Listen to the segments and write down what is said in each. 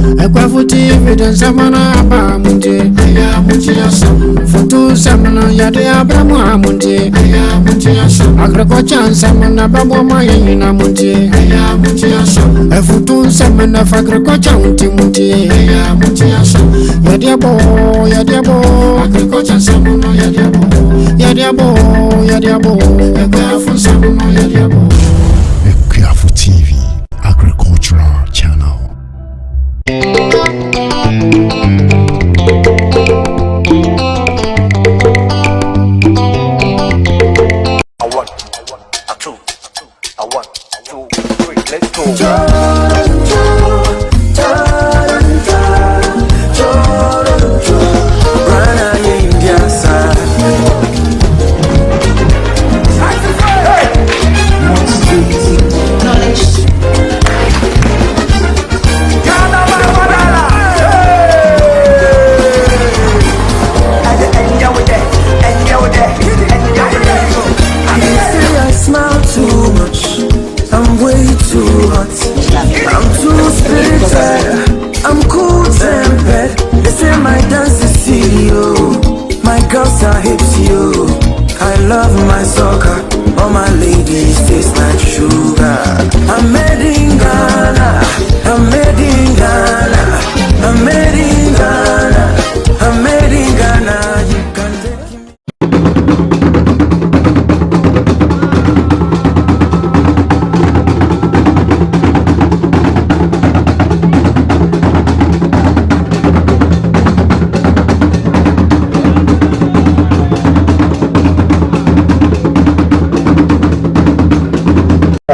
AKUAFO TV den samana ba munje aya munje asam foto samana ya de abramu amunje aya munje asam agriculture samana ba mo ma yina munje aya munje asam foto samana fa agriculture munje aya munje asam ya de abo agriculture samana ya de abo AKUAFO samana ya de abo. AKUAFO TV Agricultural Channel. Let's go. I'm too spirited, I'm cool tempered. They say my dance is CEO, my girls are hips, yo. I love my soccer, all my ladies taste like sugar. I'm made in Ghana, I'm made in Ghana, I'm made in Ghana, I'm made in Ghana. You can take me.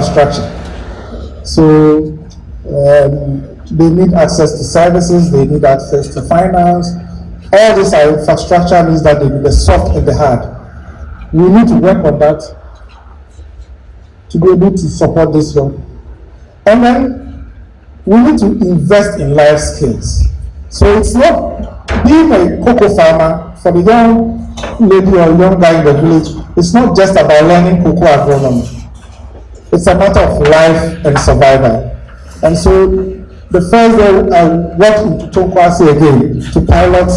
Structure. So they need access to services, they need access to finance. All this infrastructure means that they need the soft and the hard. We need to work on that to be able to support this one. And then we need to invest in life skills. So it's not being a cocoa farmer for the young lady or young guy in the village. It's not just about learning cocoa agronomy. It's a matter of life and survival. And so the first day I went into Tokwasi again to pilot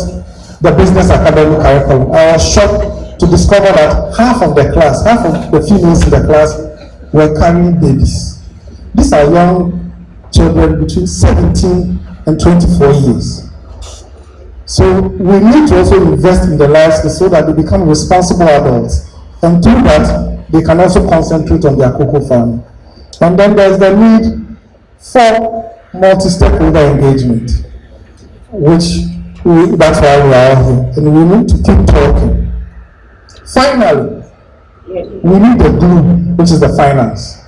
the business academy curriculum. I was shocked to discover that half of the females in the class were carrying babies. These are young children between 17 and 24 years. So we need to also invest in their lives so that they become responsible adults. And through that, they can also concentrate on their cocoa farming. And then there's the need for multi-stakeholder engagement, that's why we are here. And we need to keep talking. Finally, we need the glue, which is the finance.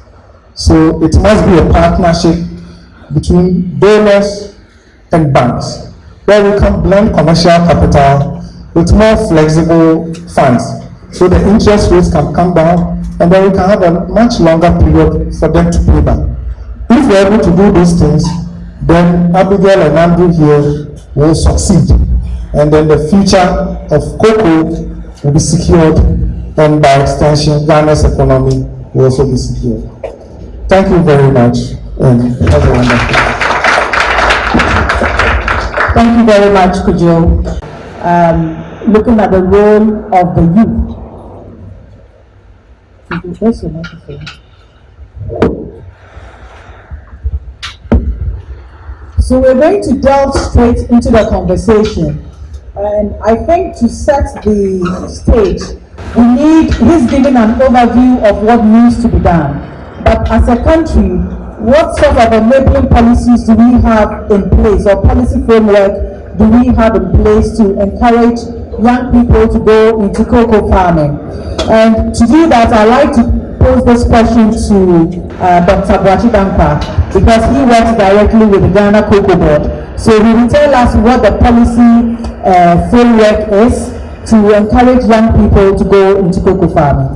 So it must be a partnership between donors and banks, where we can blend commercial capital with more flexible funds, so the interest rates can come down, and then we can have a much longer period for them to pay back. If we're able to do these things, then Abigail and Andrew here will succeed, and then the future of cocoa will be secured, and by extension, Ghana's economy will also be secured. Thank you very much, and have a wonderful day. Thank you very much, Kujo. Looking at the role of the youth. So we're going to delve straight into the conversation, and I think to set the stage, he's giving an overview of what needs to be done. But as a country, what sort of enabling policies do we have in place, or policy framework do we have in place to encourage young people to go into cocoa farming? And to do that, I'd like to pose this question to Dr. Boachi Dankwa, because he works directly with the Ghana Cocoa Board. So he will tell us what the policy framework is to encourage young people to go into cocoa farming.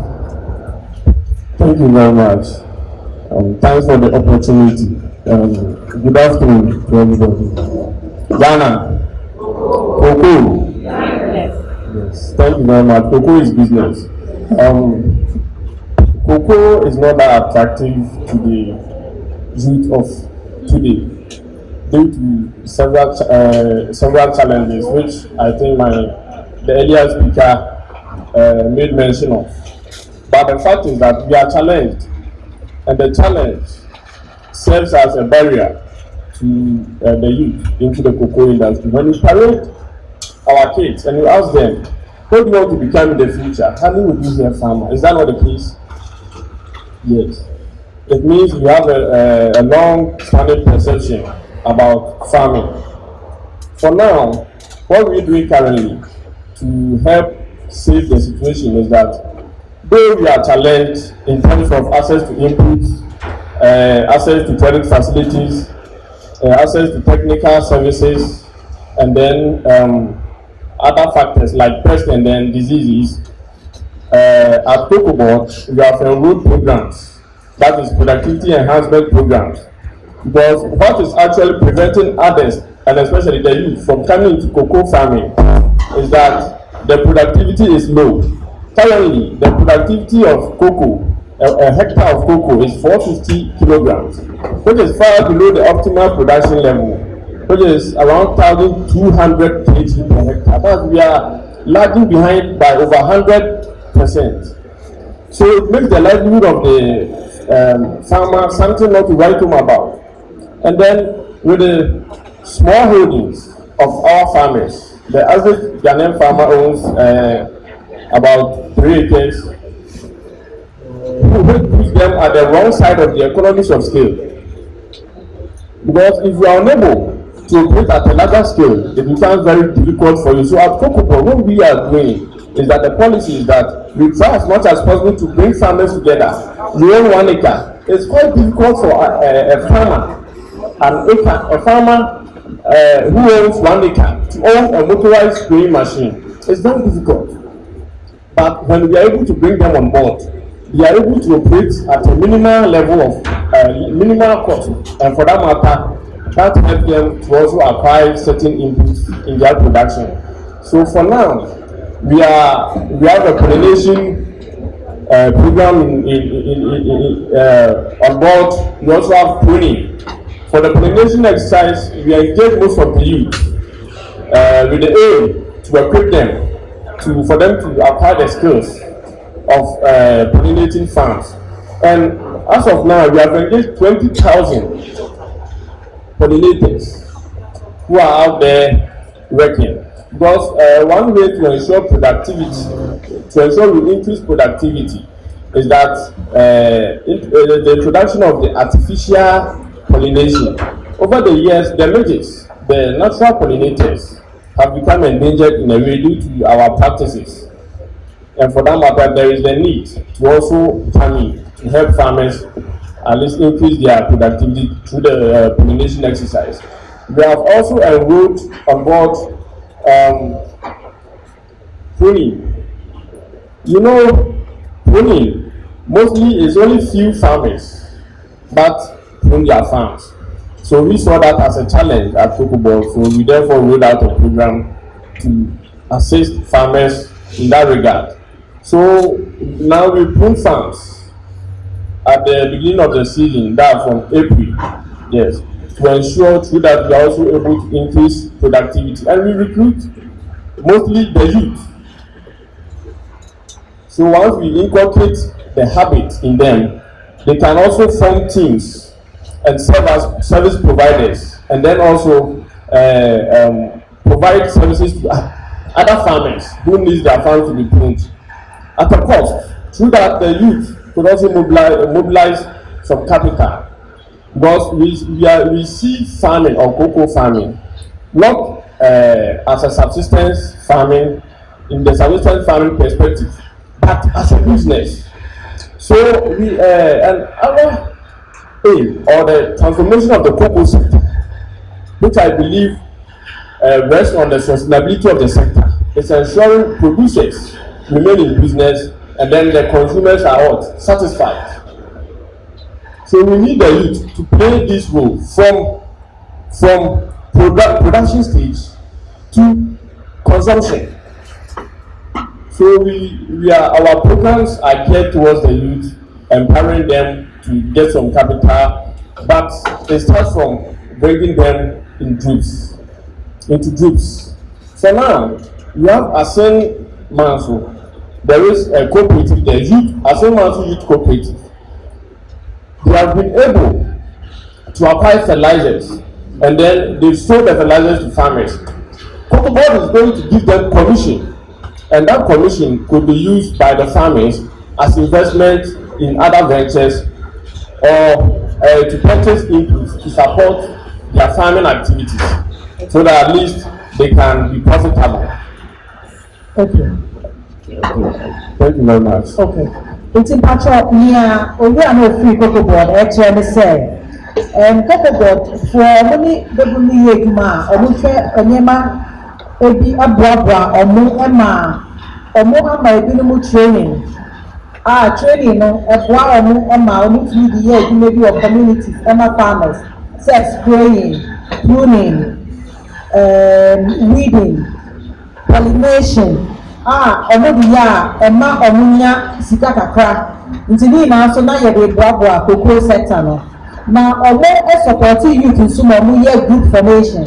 Thank you very much. Thanks for the opportunity. Good afternoon to everybody. Ghana, cocoa. Yes, thank you very much. Cocoa is business. Cocoa is not that attractive to the youth of today. due to several challenges, which I think the earlier speaker made mention of. But the fact is that we are challenged, and the challenge serves as a barrier to the youth into the cocoa industry. When you parade our kids and you ask them, what do you want to become in the future? How many would you be a farmer? Is that not the case? Yes. It means we have a long-standing perception about farming. For now, what we're doing currently to help save the situation is that though we are challenged in terms of access to inputs, access to credit facilities, access to technical services, and then other factors like pests and then diseases, at Cocoa Board, we have enrolled programs, that is productivity enhancement programs. Because what is actually preventing others, and especially the youth, from coming into cocoa farming is that the productivity is low. Currently, the productivity of cocoa, a hectare of cocoa is 450 kilograms, which is far below the optimal production level, which is around 1,200 kg per hectare. But we are lagging behind by over 100%. So it makes the livelihood of the farmer something not to write home about. And then with the small holdings of our farmers, the average Ghanaian farmer owns about 3 acres, who puts them at the wrong side of the economies of scale. Because if you are unable to operate at a larger scale, it becomes very difficult for you. So at Cocoa Board, what we are doing is that the policy is that we try as much as possible to bring farmers together. You own 1 acre. It's quite difficult for a farmer, a farmer who owns 1 acre, to own a motorized spraying machine. It's very difficult. But when we are able to bring them on board, they are able to operate at a minimal level of minimal cost, and for that matter, that helps them to also acquire certain inputs in their production. So for now, we have a pollination program on board. We also have pruning. For the pollination exercise, we engage most of the youth with the aim to equip them for them to acquire the skills of pollinating farms. And as of now, we have engaged 20,000 pollinators who are out there working. Because one way to ensure productivity, to ensure we increase productivity, is that the introduction of the artificial pollination. Over the years, the midges, the natural pollinators, have become endangered in a way due to our practices. And for that matter, there is the need to also come in to help farmers at least increase their productivity through the pollination exercise. We have also enrolled on board pruning. You know, pruning mostly is only few farmers that prune their farms. So we saw that as a challenge at Cocoa Board. So we therefore rolled out a program to assist farmers in that regard. So now we prune farms at the beginning of the season, that from April, yes, to ensure through that we are also able to increase productivity, and we recruit mostly the youth. So once we inculcate the habit in them, they can also form teams and serve as service providers, and then also provide services to other farmers who need their farms to be pruned at a cost. Through that, the youth could also mobilize some capital, because we see farming or cocoa farming not as a subsistence farming in the subsistence farming perspective, but as a business. So we and our aim, or the transformation of the cocoa sector, which I believe rests on the sustainability of the sector, is ensuring producers remain in business, and then the consumers are what? Satisfied. So we need the youth to play this role from production stage to consumption. So our programs are geared towards the youth, empowering them to get some capital, but it starts from bringing them into groups. So now, we have Asen Manso. There is a cooperative, the youth, Asen Manso Youth Cooperative. They have been able to apply fertilizers, and then they sold the fertilizers to farmers. Cocoa Board is going to give them commission, and that commission could be used by the farmers as investment in other ventures or to purchase inputs to support their farming activities, so that at least they can be profitable. Okay. Thank you very much. Okay. It's in Pacho near no free Cocoa Board, actually say. Cocoa Board for many W Yegma, or Mufe, or Nema, Ebi Abwabwa, or Mu Emma, or Mu Amma, Ebinumu training. Training, no, Abwa, or Mu Emma, or Mu the year, maybe of communities, Emma farmers, sex spraying, pruning, weeding, pollination. Omodia, Emma Omunya, Sika Kakra. Ntini na so na ye de boaboa cocoa sector no. Na omo e support youth in some omuye group formation.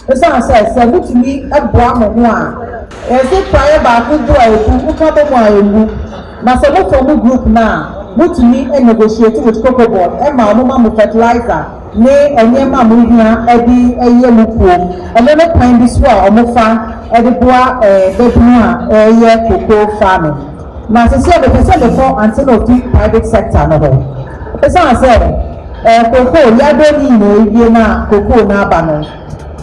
Esa say mutumi eboa mo ho a. E say prayer ba ku do ayeku, uka bo mo ayeku. Na so mo form group na, mutumi e negotiate with Cocoa Board. E ma omo ma mo fertilizer. Ne enyema mo hia e di eye mukuo. Omo no plan bi so a omo fa Ediboa Bedua cocoa farming. Now, since the percent before until of the private sector, no. As I said, cocoa, Yadoni, no, Vienna, cocoa, Nabano.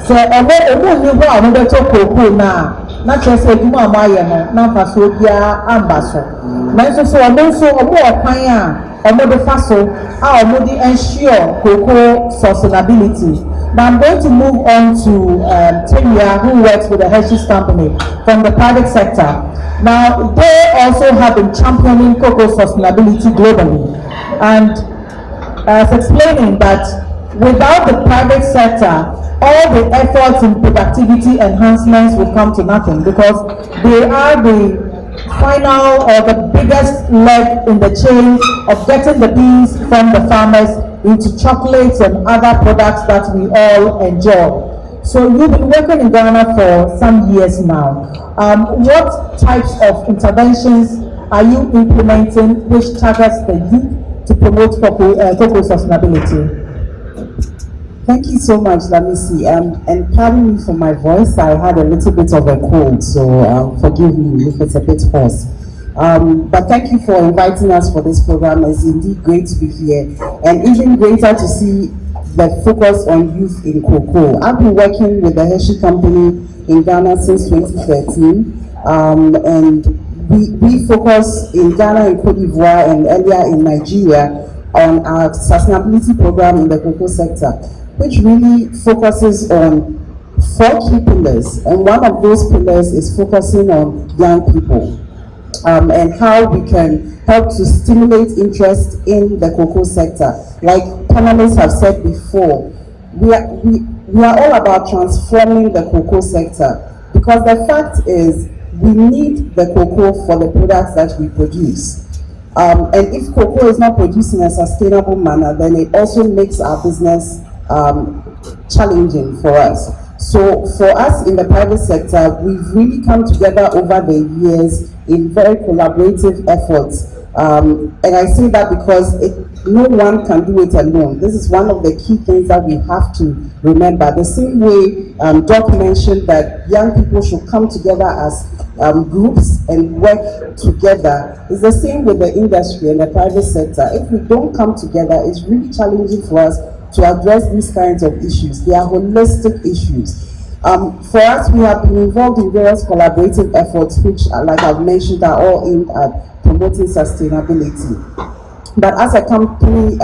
So, although you go on the cocoa now, not just a Duma Maya, not Pasodia, Ambasso. Now, so a more pioneer, a more facile, our moody ensure cocoa sustainability. Now I'm going to move on to Timia, who works with the Hershey's company from the private sector. Now they also have been championing cocoa sustainability globally, and explaining that without the private sector, all the efforts in productivity enhancements will come to nothing, because they are the final or the biggest leg in the chain of getting the beans from the farmers into chocolates and other products that we all enjoy. So you've been working in Ghana for some years now. What types of interventions are you implementing which targets the youth to promote cocoa sustainability? Thank you so much, Lamisi. And pardon me for my voice. I had a little bit of a cold, so forgive me if it's a bit hoarse. But thank you for inviting us for this program. It's indeed great to be here, and even greater to see the focus on youth in cocoa. I've been working with the Hershey company in Ghana since 2013, and we focus in Ghana and Cote d'Ivoire and earlier in Nigeria on our sustainability program in the cocoa sector, which really focuses on 4 key pillars, and one of those pillars is focusing on young people. And how we can help to stimulate interest in the cocoa sector. Like panelists have said before, we are all about transforming the cocoa sector, because the fact is we need the cocoa for the products that we produce. And if cocoa is not produced in a sustainable manner, then it also makes our business challenging for us. So for us in the private sector, we've really come together over the years in very collaborative efforts. And I say that because no one can do it alone. This is one of the key things that we have to remember. The same way Doc mentioned that young people should come together as groups and work together, is the same with the industry and the private sector. If we don't come together, it's really challenging for us to address these kinds of issues. They are holistic issues. For us, we have been involved in various collaborative efforts, which, like I've mentioned, are all aimed at promoting sustainability. But as a company,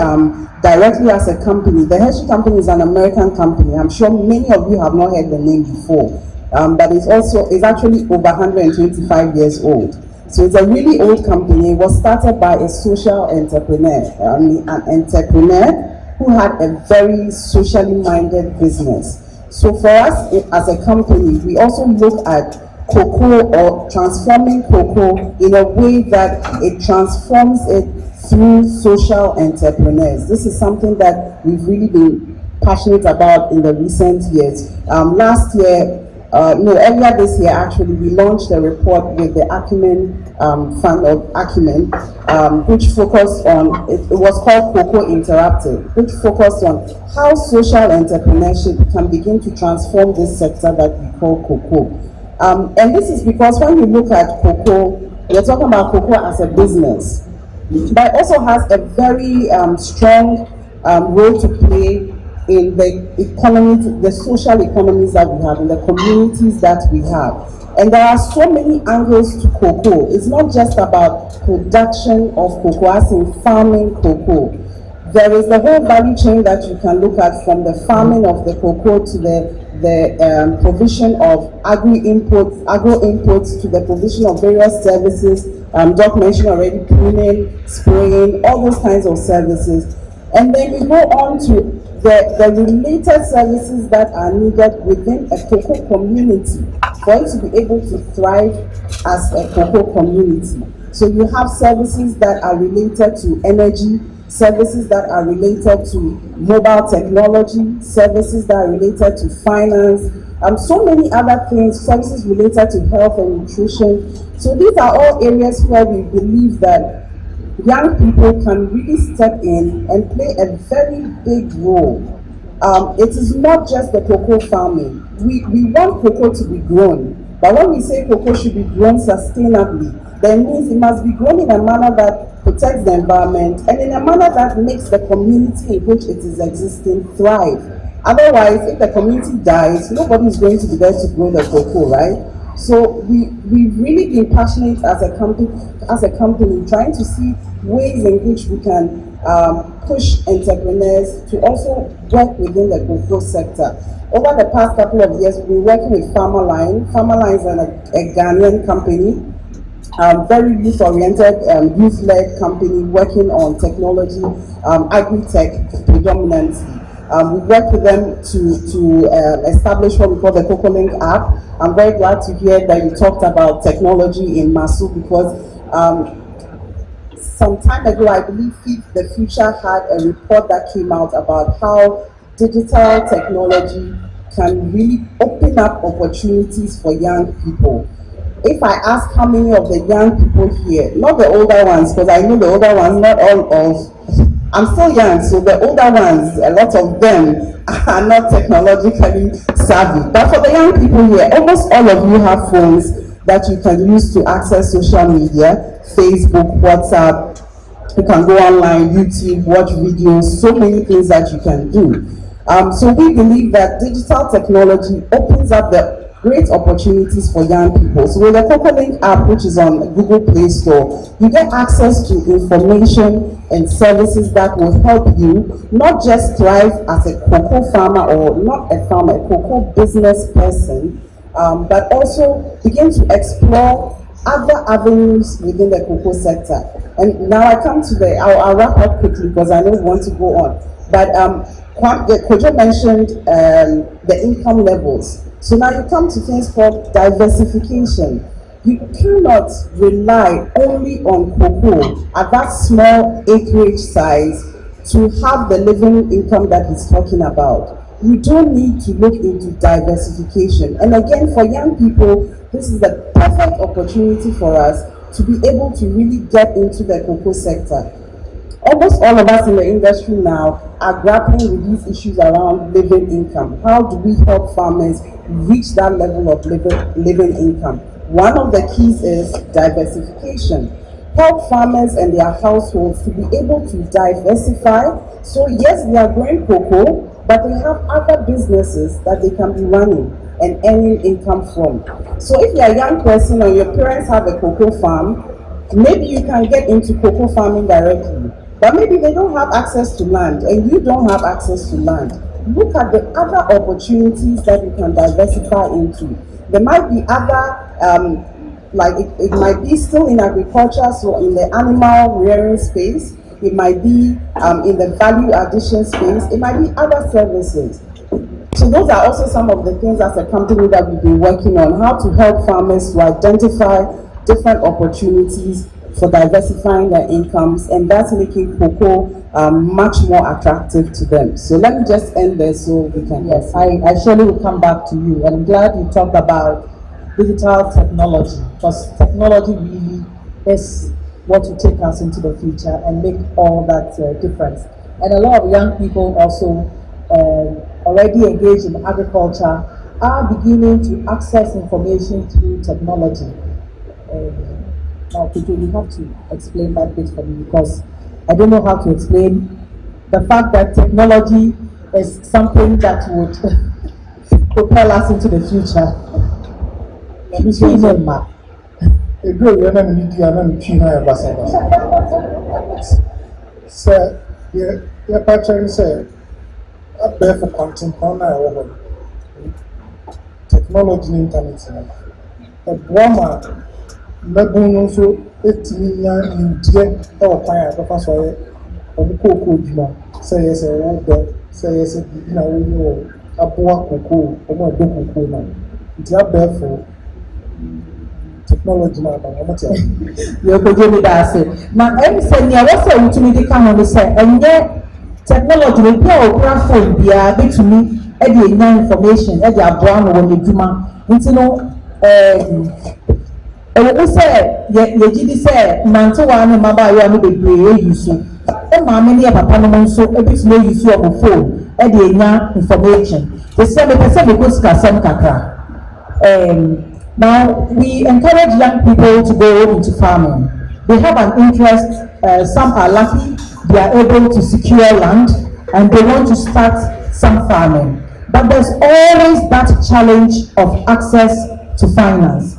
directly as a company, the Hershey company is an American company. I'm sure many of you have not heard the name before, but it's actually over 125 years old. So it's a really old company. It was started by a social entrepreneur, an entrepreneur who had a very socially minded business. So for us as a company, we also look at cocoa or transforming cocoa in a way that it transforms it through social entrepreneurs. This is something that we've really been passionate about in the recent years. Last year, earlier this year actually, we launched a report with the Acumen Fund of Acumen, which focused on, it was called Cocoa Interactive, which focused on how social entrepreneurship can begin to transform this sector that we call cocoa. And this is because when you look at cocoa, we're talking about cocoa as a business, but it also has a very strong role to play in the economy, the social economies that we have, in the communities that we have. And there are so many angles to cocoa. It's not just about production of cocoa, as in farming cocoa. There is the whole value chain that you can look at, from the farming of the cocoa to the provision of agro inputs to the provision of various services. Doc mentioned already pruning, spraying, all those kinds of services. And then you go on to the related services that are needed within a cocoa community for it to be able to thrive as a cocoa community. So you have services that are related to energy, services that are related to mobile technology, services that are related to finance, so many other things, services related to health and nutrition. So these are all areas where we believe that young people can really step in and play a very big role. It is not just the cocoa farming. We want cocoa to be grown, but when we say cocoa should be grown sustainably, then it means it must be grown in a manner that protects the environment and in a manner that makes the community in which it is existing thrive. Otherwise, if the community dies, nobody is going to be there to grow the cocoa, right? So we've really been passionate as a company trying to see ways in which we can push entrepreneurs to also work within the cocoa sector. Over the past couple of years, we've been working with Farmerline. Farmerline is a Ghanaian company, very youth-oriented, youth-led company working on technology, agri-tech predominantly. We worked with them to establish what we call the CocoaLink app. I'm very glad to hear that you talked about technology in Masu, because some time ago, I believe Feed the Future had a report that came out about how digital technology can really open up opportunities for young people. If I ask how many of the young people here, not the older ones, because I know the older ones, not all of, I'm still young, so the older ones, a lot of them are not technologically savvy. But for the young people here, almost all of you have phones that you can use to access social media, Facebook, WhatsApp, you can go online, YouTube, watch videos, so many things that you can do. So we believe that digital technology opens up the great opportunities for young people. So with the CocoaLink app, which is on Google Play Store, you get access to information and services that will help you not just thrive as a cocoa farmer, or not a farmer, a cocoa business person, but also begin to explore other avenues within the cocoa sector. And now I come to I'll wrap up quickly because I don't want to go on. But Kojo mentioned the income levels. So now you come to things called diversification. You cannot rely only on cocoa at that small acreage size to have the living income that he's talking about. You don't need to look into diversification. And again, for young people, this is the perfect opportunity for us to be able to really get into the cocoa sector. Almost all of us in the industry now are grappling with these issues around living income. How do we help farmers reach that level of living income? One of the keys is diversification. Help farmers and their households to be able to diversify. So yes, they are growing cocoa, but they have other businesses that they can be running and earning income from. So if you're a young person and your parents have a cocoa farm, maybe you can get into cocoa farming directly. But maybe they don't have access to land and you don't have access to land. Look at the other opportunities that you can diversify into. There might be other, it might be still in agriculture, so in the animal rearing space. It might be in the value addition space. It might be other services. So those are also some of the things as a company that we've been working on, how to help farmers to identify different opportunities for diversifying their incomes, and that's making cocoa much more attractive to them. So let me just end there so we can. Yes, I surely will come back to you. And I'm glad you talked about digital technology, because technology really is what will take us into the future and make all that difference. And a lot of young people also already engaged in agriculture are beginning to access information through technology. Now, Peter, you have to explain that bit for me, because I don't know how to explain the fact that technology is something that would propel us into the future. Let me say, a girl, you're not media, and China, sir, your patron said, up there for contemporary technology internet. A woman, Labun also 8 million in dear or fire, the first way on the cocoa, say yes, a water, say yes, a boa cocoa, or more cocoa now. It's up there for technology now, but I'm not telling you. You're going to say, now, I'm saying, I was saying to me, they come on the side, and yet technology will be our phone, be a bit to me, any information, any brown when you do my, you know, we say, you say, Nantuan and Maba, you will be you so. And mammy, a papa, so a bit no use of a phone, any information. The same person because Kassam Kaka. Now, we encourage young people to go into farming. They have an interest, some are lucky, they are able to secure land, and they want to start some farming. But there's always that challenge of access to finance.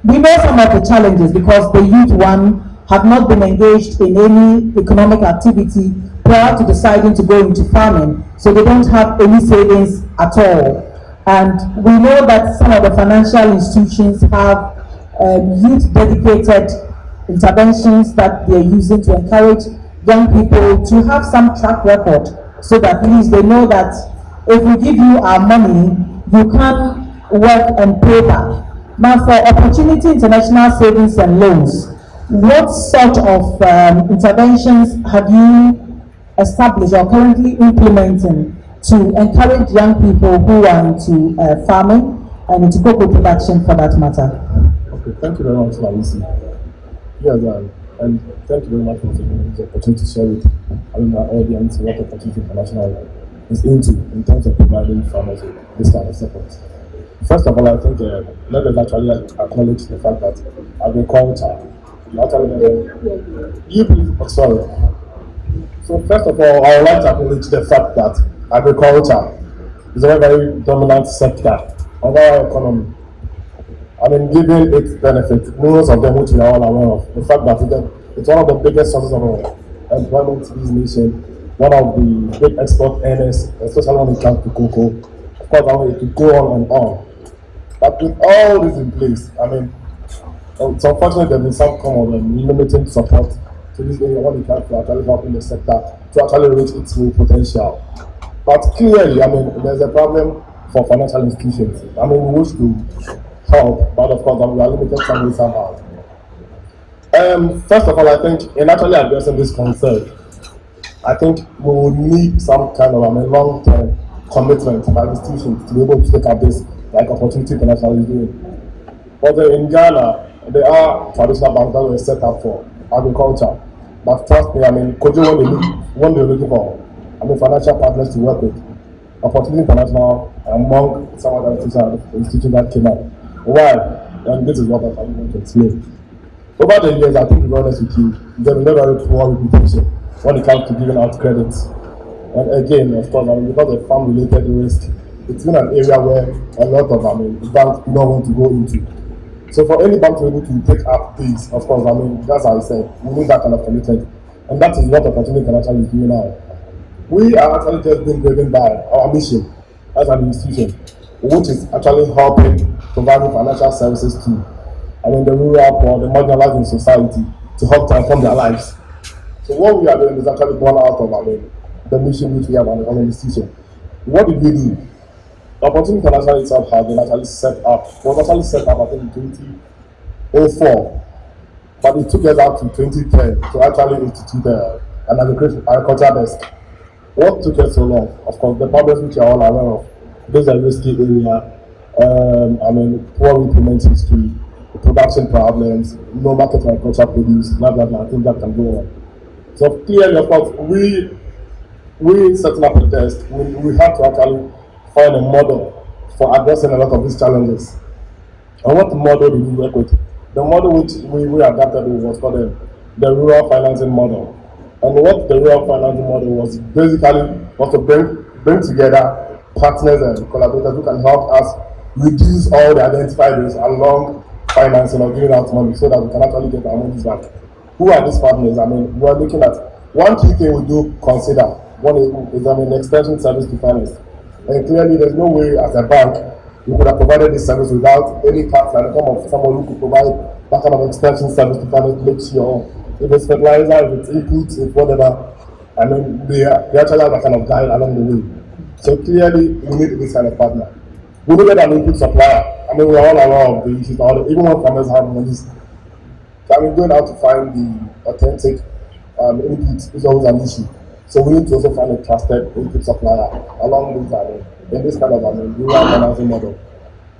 We know some of the challenges because the youth one have not been engaged in any economic activity prior to deciding to go into farming, so they don't have any savings at all. And we know that some of the financial institutions have youth dedicated interventions that they're using to encourage young people to have some track record, so that at least they know that if we give you our money, you can work and pay back. Now, for Opportunity International Savings and Loans, what sort of interventions have you established or currently implementing to encourage young people who are into farming and into cocoa production for that matter? Okay, thank you very much, Larissa. Yes, and thank you very much for taking the opportunity to share with our audience what Opportunity International is into in terms of providing farmers with this kind of support. First of all, I think let us actually acknowledge the fact that agriculture, sorry. So first of all, I would like to acknowledge the fact that agriculture is a very dominant sector of our economy. I mean, given its benefits, most of them which we are all aware of, the fact that it's one of the biggest sources of employment in this nation, one of the big export earners, especially when it comes to cocoa. Of course, I want it to go on and on. But with all this in place, I mean, it's unfortunate there has been some form of limiting support to this area when it comes to actually helping the sector to actually reach its full potential. But clearly, I mean, there's a problem for financial institutions. I mean, we wish to help, but of course, we are limited some way somehow. First of all, I think in actually addressing this concern, I think we will need some kind of long-term commitment by institutions to be able to take up this, like Opportunity International is doing. But in Ghana, there are traditional banks that were set up for agriculture. But trust me, I mean, when they're looking for, financial partners to work with, Opportunity International among some other institutions that came out. Why? And this is what I want to explain. Over the years, I think to be honest with you, there's a very poor reputation when it comes to giving out credits. And again, of course, because of farm-related risk, it's been an area where a lot of banks do not want to go into. So for any bank to be able to take up these, of course, that's how I said, we need that kind of commitment. And that is what Opportunity International is doing now. We are actually just being driven by our mission as an institution, which is actually helping providing financial services to the rural poor, the marginalized in society, to help transform their lives. So what we are doing is actually born out of the mission which we have as an institution. What did we do? Opportunity International itself has been actually set up, I think in 2004, but it took us out to 2010 to actually institute an agriculture desk. What took us so long? Of course, the problems which you are all aware of. This is a risky area. Poor implement history, production problems, no market for agricultural produce, blah blah blah. I think that can go on. So clearly, of course, we setting up a test. We have to actually find a model for addressing a lot of these challenges. And what model do we work with? The model which we adapted was called the rural financing model. And what the rural financing model was basically was to bring together partners and collaborators who can help us reduce all the identified risks along financing or giving out money so that we can actually get our money back. Who are these partners? We are looking at one key thing we do consider. One is extension service to finance. And clearly there's no way as a bank we could have provided this service without any partner in the form of someone who could provide that kind of extension service to finance to make sure if it's fertilizer, if it's inputs, if whatever, they actually have that kind of guide along the way. So clearly we need this kind of partner. We look at an input supplier. We are all aware of the issues, even when farmers have money. Going out to find the authentic inputs is always an issue. So we need to also find a trusted input supplier along with in this kind of rural financing model.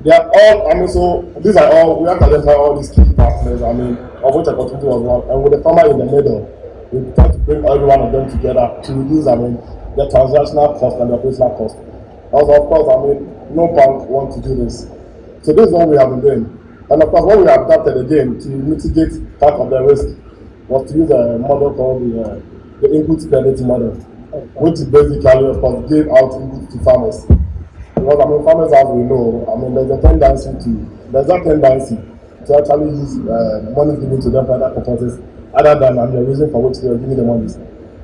They are all, so these are all, we have to identify all these key partners, of which opportunity was one. And with the farmer in the middle, we try to bring every one of them together to reduce, the transactional cost and the operational cost. Also, of course, no bank wants to do this. So this is what we have been doing. And of course, what we adapted again to mitigate part of the risk was to use a model called the input penalty model, which basically, of course, gave out input to farmers. Because farmers, as we know, there's a tendency to actually use money given to them for other purposes other than the reason for which they are giving the money.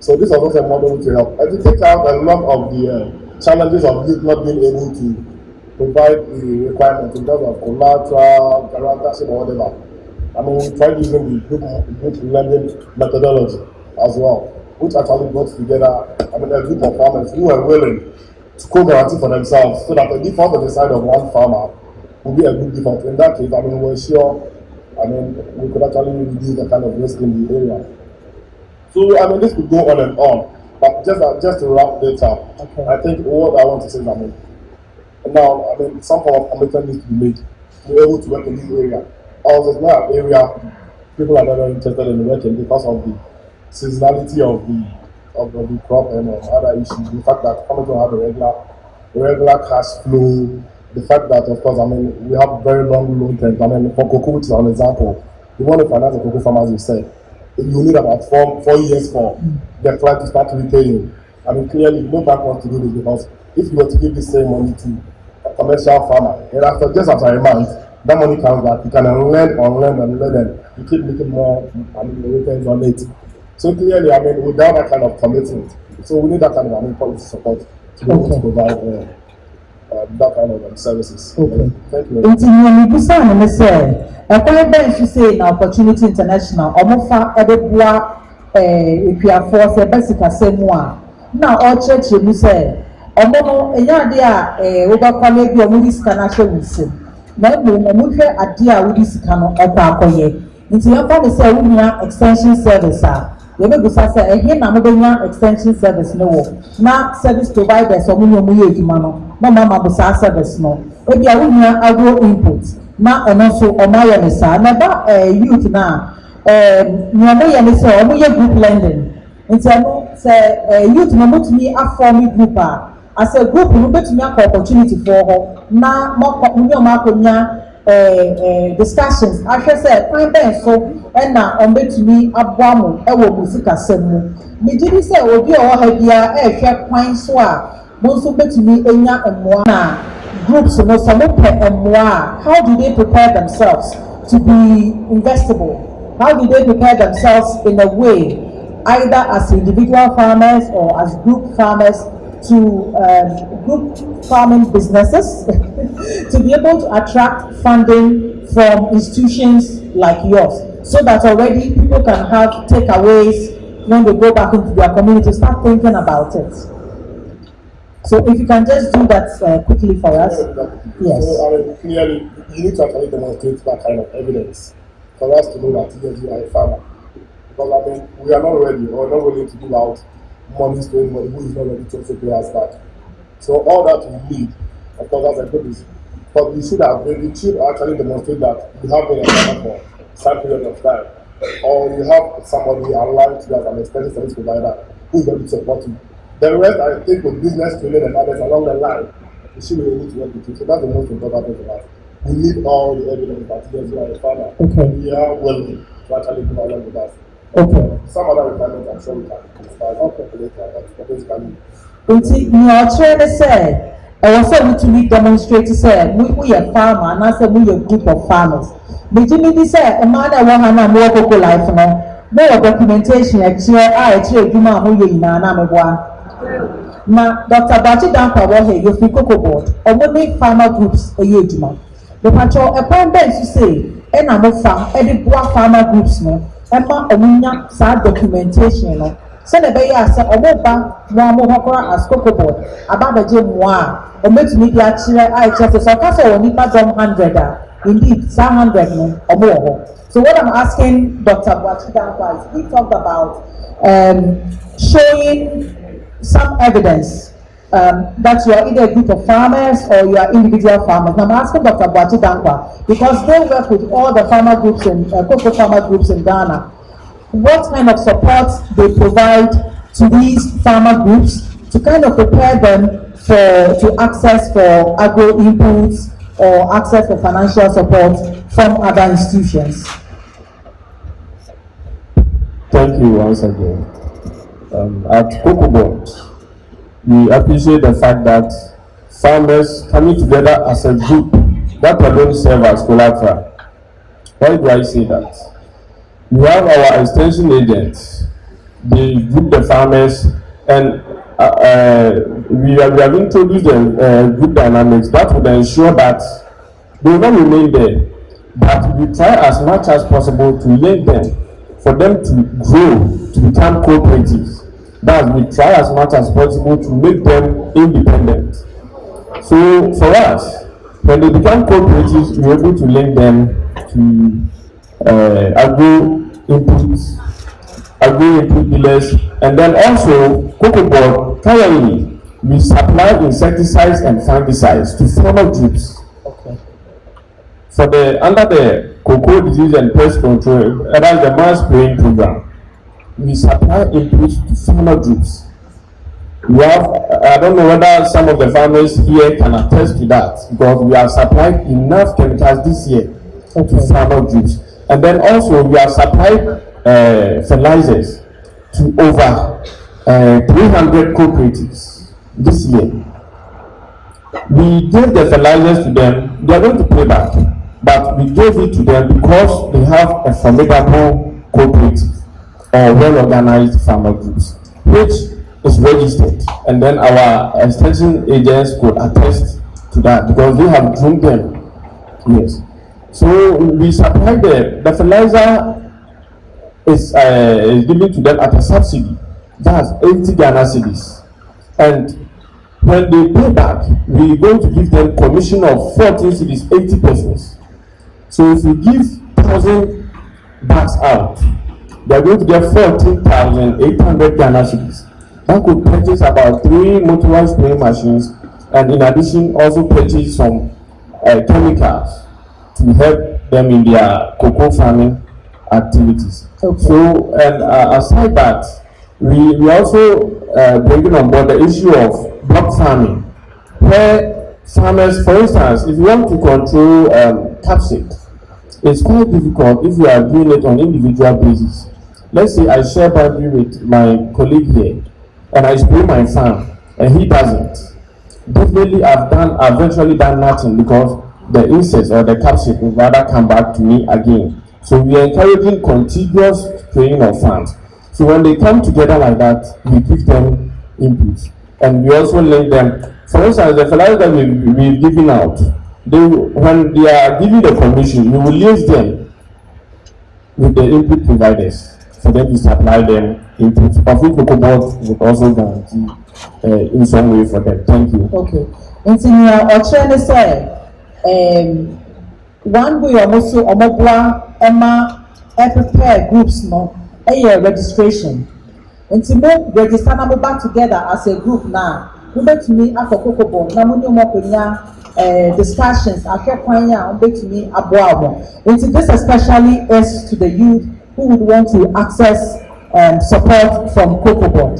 So this was also a model which will help. And to take out a lot of the challenges of youth not being able to provide the requirements in terms of collateral, guarantorship, or whatever. We tried using the group lending methodology as well, which actually brought together a group of farmers who were willing to co-guarantee for themselves so that the default on the side of one farmer will be a good default. In that case, we're sure we could actually reduce the kind of risk in the area. So this could go on and on. But just to wrap this up, okay. I think what I want to say is now some form of commitment needs to be made to be able to work in this area. Or there's not an area people are very interested in working because of the seasonality of the crop and other issues. The fact that farmers don't have a regular cash flow. The fact that, of course, we have very long loan terms. For cocoa, which is an example, you want to finance a cocoa farmer, as you said, you need about 4 years for the client to start repaying. Clearly, no bank wants to do this because if you were to give the same money to a commercial farmer, and after a month, that money comes back, you can lend, and you keep making more returns on it. So clearly, without that kind of commitment, so we need that kind of policy support to be able to provide that kind of services. Okay. Thank you. Say na Opportunity International, Omofa Edebua AKUAFO se basic asemu a na o church mu say omo enya de a wo ba kwale bi omo disika na hwe wuse na mo hwe ade a wo disika no oba akoye nti ya fa say wo nya extension service a we be gusa say ehe na mo be nya extension service no wo na service providers omo nyomu ye eduma no na mama busa service no e bia wo nya agro input na ono so omaye ne sa na ba youth na nyomo ye ne say omo ye group lending nti ano say youth no mutumi form group as a group no betumi akọ opportunity for ho na mo nyomo akonya discussions ahwe say kwan ben so na on betumi aboamu e wo musika semu me gidi say obi o ha bia hwe kwan so a mo so betumi enya emoa na groups, some how do they prepare themselves to be investable? How do they prepare themselves in a way, either as individual farmers or as group farmers, to group farming businesses, to be able to attract funding from institutions like yours, so that already people can have takeaways when they go back into their community, start thinking about it. So if you can just do that quickly for us. Yes. So clearly, you need to actually demonstrate that kind of evidence for us to know that yes, you are a farmer. because I mean we are not ready or not willing to give out money to anybody who is not ready to also pay us back. So all that we need, of course, that's a good issue. But we should have been, it should actually demonstrate that you have been a partner for some period of time, or you have somebody aligned to you as an extended service provider who is ready to support you. The rest, I think, with business training and others along the line, we should be able to work with you. So that's the most important thing for us. We need all the evidence that yes, you are a farmer. Okay. We are willing to actually go along with us. Okay. Some other requirements, I'm sure we can discuss later, but basically. Nti nea ɔkyerɛ ne sɛ ɛwɔ sɛ wotumi demonstrate sɛ woyɛ farmer anaasɛ woyɛ group of farmers megye me di sɛ mmaa na ɛwɔ ha na mowɔ koko life no mowɔ documentation ɛkyerɛ a ɛkyerɛ adwuma a moyɛ nyinaa na meboa na Dr. Bachi Dankwa wɔ ha yɛfiri koko board ɔmo ne farmer groups ɛyɛ adwuma mepakyɛw ɛkwan bɛn so sɛ ɛna mofa ɛde boa farmer groups no ɛma ɔmo nya saa documentation no send a bear as a moba, Mohamokora as Coco board, about the gym one, or makes me the actual I just a castle or Nipa Drum 100, indeed, 700 or more. So, what I'm asking Dr. Bachidankwa is he talked about showing some evidence that you are either a group of farmers or you are individual farmers. Now, I'm asking Dr. Bachidankwa because they work with all the farmer groups and cocoa farmer groups in Ghana. What kind of support they provide to these farmer groups to kind of prepare them to access for agro inputs or access for financial support from other institutions? Thank you once again. At Cocoa Board, we appreciate the fact that farmers coming together as a group that alone serve as collateral. Why do I say that? We have our extension agents, they group the farmers, and we have introduced the group dynamics that would ensure that they will not remain there, but we try as much as possible to link them, for them to grow, to become cooperatives. That we try as much as possible to make them independent. So for us, when they become cooperatives, we're able to link them to agro input dealers, and then also Cocoa Board currently we supply insecticides and fungicides to farmer groups. Okay. For under the cocoa disease and pest control, that is the mass spraying program, we supply inputs to farmer groups. We have, I don't know whether some of the farmers here can attest to that, because we have supplied enough chemicals this year to farmer groups. And then also we have supplied fertilizers to over 300 cooperatives this year. We gave the fertilizers to them, they are going to pay back, but we gave it to them because they have a formidable cooperative or well-organized farmer groups, which is registered, and then our extension agents could attest to that because they have groomed them. Yes. So we supply the fertilizer is given to them at a subsidy. That's 80 Ghana cedis. And when they pay back, we are going to give them commission of 14 cedis, 80%. So if we give 1,000 bags out, they are going to get 14,800 Ghana cedis. That could purchase about 3 motorized spraying machines, and in addition also purchase some chemicals to help them in their cocoa farming activities. Okay. So, and aside that, we also bringing on board the issue of block farming, where farmers, for instance, if you want to control capsicum, it's quite difficult if you are doing it on individual basis. Let's say I share boundary with my colleague here, and I spray my farm, and he doesn't. Definitely, I've virtually done nothing because the insects or the capsicum will rather come back to me again. So we are encouraging contiguous spraying of farms. So when they come together like that, we give them inputs, and we also link them. For instance, the fertilizer that we've given out, when they are giving the commission, we will liaise them with the input providers for them to supply them inputs. Of which Cocoa Board would also guarantee in some way for them. Thank you. Okay. Engineer Ochene said, one way also Omobwa Emma prepare groups no registration. Nti mo register na mo back together as a group now. Mo betumi akọ kokobo na mo ni mo kwenya discussions ahwe kwan ya mo betumi aboa mo. Nti this especially is to the youth who would want to access support from Kokobo.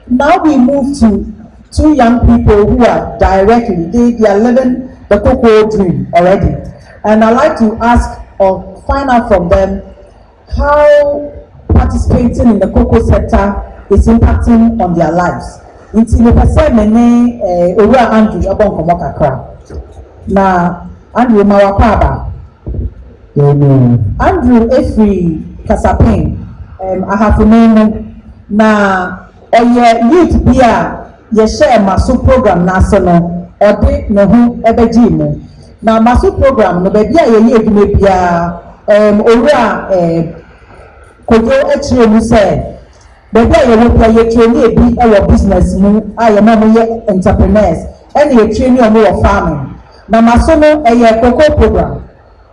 Now we move to two young people who are directly they are living the Cocoa dream already, and I'd like to ask or find out from them how participating in the cocoa sector is impacting on their lives. Until the person mene Owura Andrew abon komo kakra. Na Andrew mawapaba. Andrew Efri Kasapin ahafumenu na oye youth bia ye share maso program na no ode ne ho ebeji mu. Na maso program no be bia ye edwuma bia Owura kojo echire mu say baby a ye wo ye train e bi e business mu a ye ma mo ye entrepreneurs and ye train you mo farming na maso no e ye cocoa program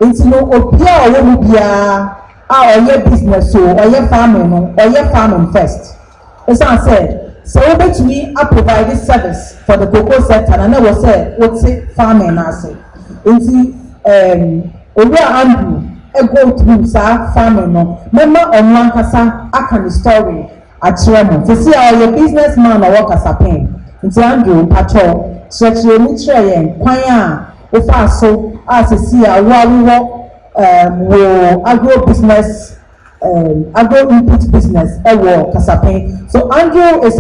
nti no opia o wo bia a o ye business so o ye farming no o ye farming first it's an say so we betumi a provide this service for the cocoa sector and na we say what say farming na say nti Owura Andrew go through sa farming no mema onwan kasa aka ni story achire mo to see how your businessman or work as a pen nti Andrew pacho chire mu chire yen kwan a o fa so as see a wo agro business agro input business ewo Kasapen. So Andrew is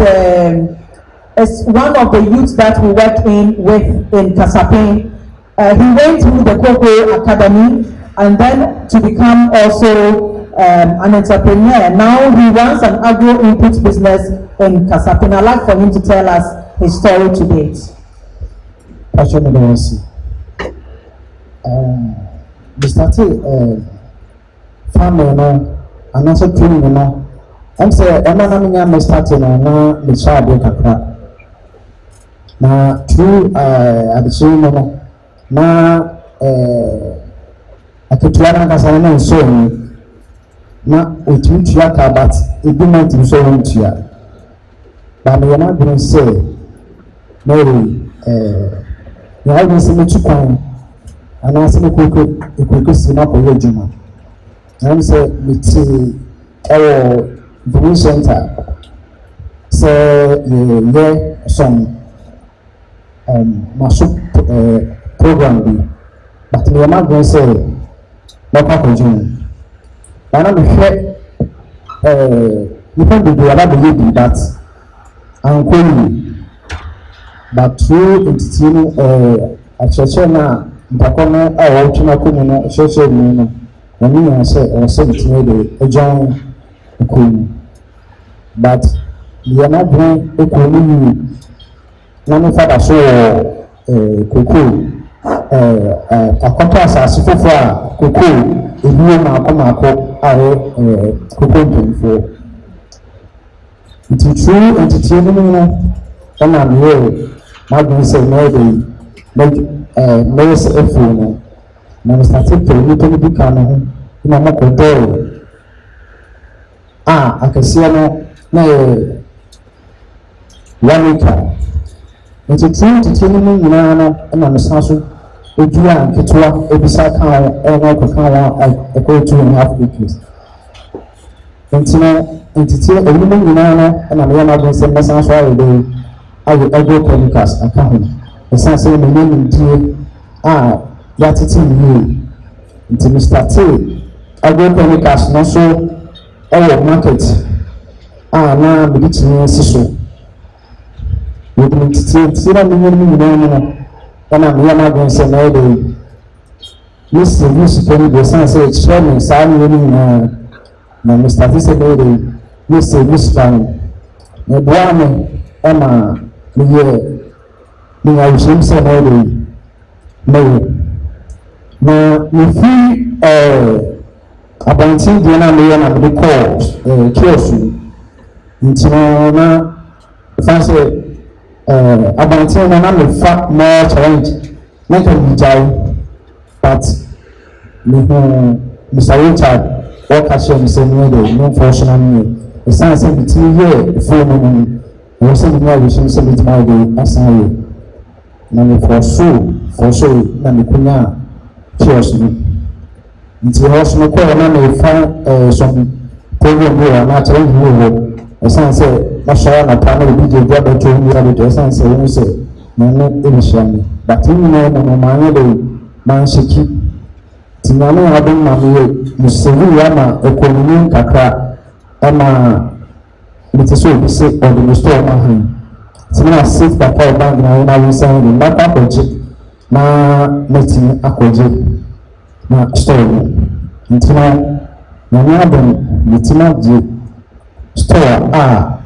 one of the youths that we work with in Kasapen. He went through the Cocoa Academy and then to become also an entrepreneur. Now he runs an agro input business in Kasapen. I'd like for him to tell us his story to date. We started farming now, and also training now. I'm saying, I'm not starting now. The child will come. Now, through at the same moment, now I could try to answer my son. Now, we treat you but it didn't do so much here. But we are not going to say, Mary, you have been seeing you come. And I said, "Quick, see up for Juma." And say, "With our Blue Center, say yeah, some massive program, but we are not going to say no for Juma." And I'm afraid you can do whatever you do that, and calling, but through entertaining a church now. Ntakona awo tuna ko no social no na me yan say o say bitime de ejan ko but we na bring ko ni na me father so koko akota asase fofo a koko ebiwo ma ko koko ntonfo nti true entertainment no na me na bring say no dey Mayors Expo, na started to look at the camera. Na mo kodo. Akasiya no na 1 acre. Nti tun tini mu nyina no na me sanso odua nketwa ebisa kan na ko kan wa ko 2.5 acres. Nti na entity emu nyina no na me na go se sanso ayo agro chemicals aka ho. Esa say me name die ya titi ni nti me start agro chemicals no so our market na me ditini siso we dey titi na me name na me na go say na dey this is very good sense say chairman say na me start say dey this is plan me boa me me I was in some way. No, if we about Indiana million of the calls, careful. Into fancy about a fat more challenge. Not a but Mr. Richard what I share is no fortune on me. The science of the TV, for me, was saying, no, we should send it my way, as I will. Nani for so, Nani Kuna, cheers me. Until I was no call, and I some program here, and I tell you, as I said, I saw a panel video, the other two, the other day, as I said, no, initially, but you know, my man, she Tinano having Mammy, Muslim Yama, economy Kaka, Emma, it is so sick of the store Mahan. Tina sit the power bank now, I was saying, not a project, na meeting a project, na story. Tina, Nanaban, Nitina, store,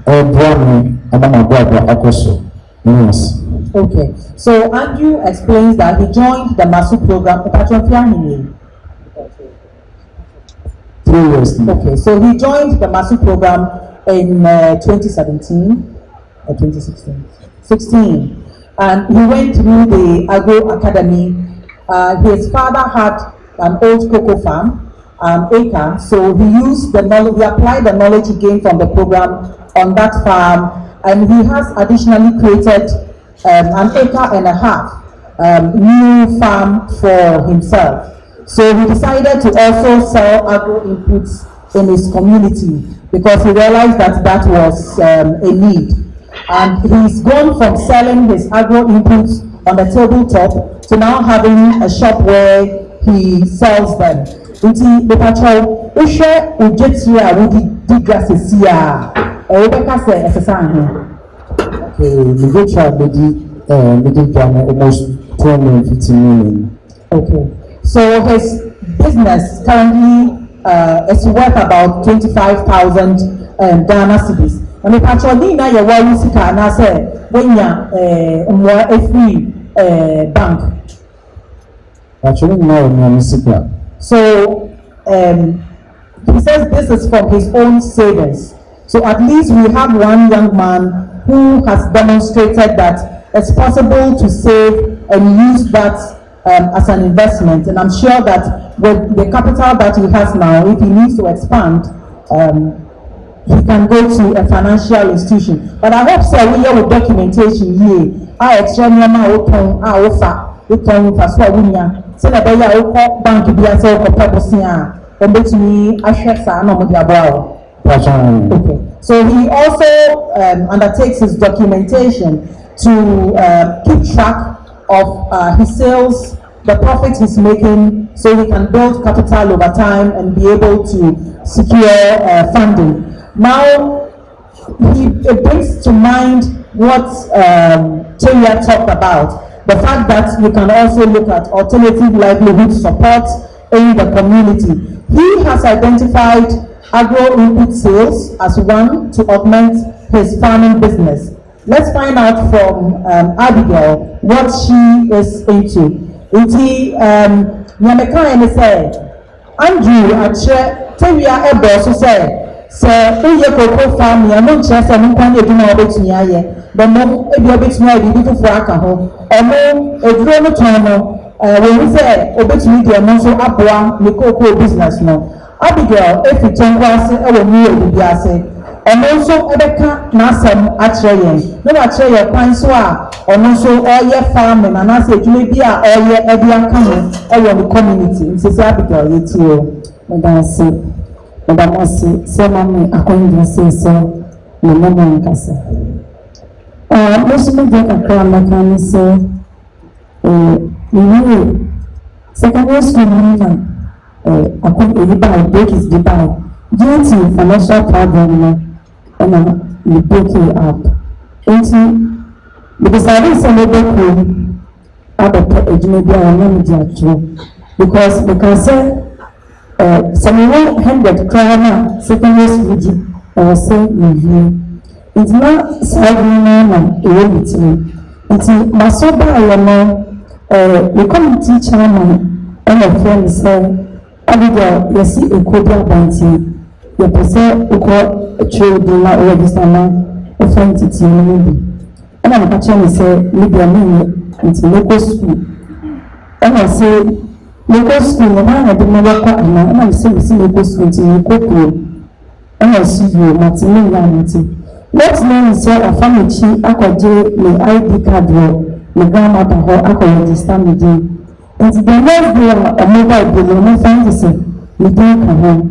or Brownie, and my brother, Akoso. Yes. Okay, so Andrew explains that he joined the Masu program. 3 years. Okay, so he joined the Masu program in 2017 or 2016? 16. And he went through the Agro Academy. His father had an old cocoa farm, acre, so he used the knowledge, he applied the knowledge he gained from the program on that farm, and he has additionally created an acre and a half new farm for himself. So he decided to also sell agro inputs in his community because he realized that that was a need. And he's gone from selling his agro inputs on the tabletop to now having a shop where he sells them. Nti bepacho we share ujetia we di grasses here. Obeka say exercise. The good child did almost 215 million. Okay. So his business currently is worth about 25,000 Ghana cedis. And if actually now you're worried, I say when you're more a free bank. Actually, no, so he says this is from his own savings. So at least we have one young man who has demonstrated that it's possible to save and use that as an investment. And I'm sure that with the capital that he has now, if he needs to expand, he can go to a financial institution. But I hope so we have documentation here. I extremely open our offer, open for Swahili. So that they are bank to be a sort of purpose here. And bet me, I share some of the above. Okay. So he also undertakes his documentation to keep track of his sales, the profits he's making, so he can build capital over time and be able to secure funding. Now, it brings to mind what Teria talked about, the fact that you can also look at alternative livelihood support in the community. He has identified agro input sales as one to augment his farming business. Let's find out from Abigail what she is into. Nyameka ene say Andrew ache Teria ebo so say uye cocoa farm ya no nche say mo kwan eduma obetumi aye but mo ebi obetumi aye bi fufu aka ho emo eduro no ton no we say obetumi de mo so aboa ne cocoa business no. Abigail if you turn kwase ewo mi ebi ase and also Ebeka Nasem Atrayen. No Atrayen Panswa, or no so all your farming, and I said, you may be all your Ebian coming, all your community. Mrs. Abigail, it's you. Madame say, Madame say, so mammy, according to say so, no moment, Cassa. Most of the Akran say, you secondary school, according to the buy, break is the buy. Due to financial problem, and we break it up. Because I didn't say maybe out of because we can say someone 100 crown secondary school or say review. It's not saving a with me. It's Masoba, the committee chairman and a friend said, Abigail, you see a cobra bounty. The person who called a trade in my register now, a friend to tea, and I'm actually say, maybe a minute into local school. And I say, Local school, and I had never quite, and I'm saying local school to you, Coco. And I see you, Martin, let's know, sir, a family chief, I could do my ID card, my grandmother, or I could register me. And the next day, a mobile bill, no fantasy, we didn't come home.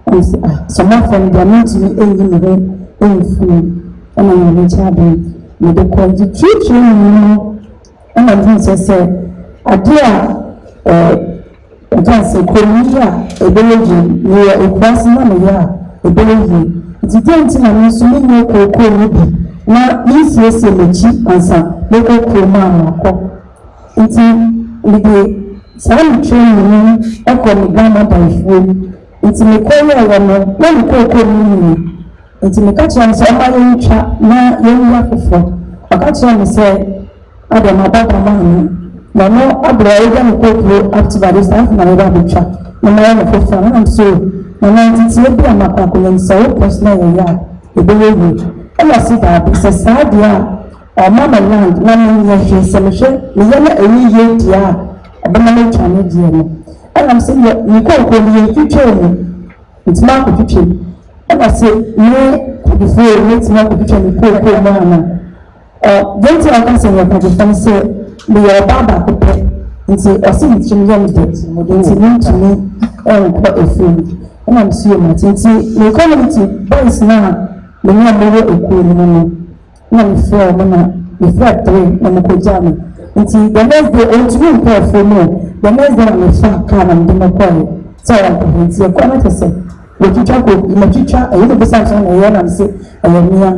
And some of them, they are not to me any food, and I'm a child, with the quality treatment, and I say, a dear, I can't say, Korea, a village, near a person, a village. It's a thing I'm assuming no cocoa. Now, this is a legit answer, local coma. It's a some training, a grandma by food. It's a cocoa, one cocoa. It's a catch on somebody chat, now young waffle. A catch on say, I don't know about a man. No, I brought them cocoa up to by this half my rabbit chat. No matter for fun, I'm so. And it's a bit of my calculation, so personally, the baby. And I see that it's a sad year. Or Mamma Land, Mamma Yashi, Semisha, the yellow a year, dear, a banana Chinese dear. And I'm saying, you can't call me a future. It's Mark future. And I say, no, before it's Mark future, you call Mamma. Don't I can say, what I say, we are Baba, and say, I see it's young days, it's new to me, and what a food. And I'm seeing my tinty, the community boys now, the more a cool woman. Now, before before 3, and the pajama. Until the next day, old room call for more. The next day, I'm a fat car and dinner call. So I'm to say, come to say, what you talk with my teacher, a little bit on a year and say, I am near.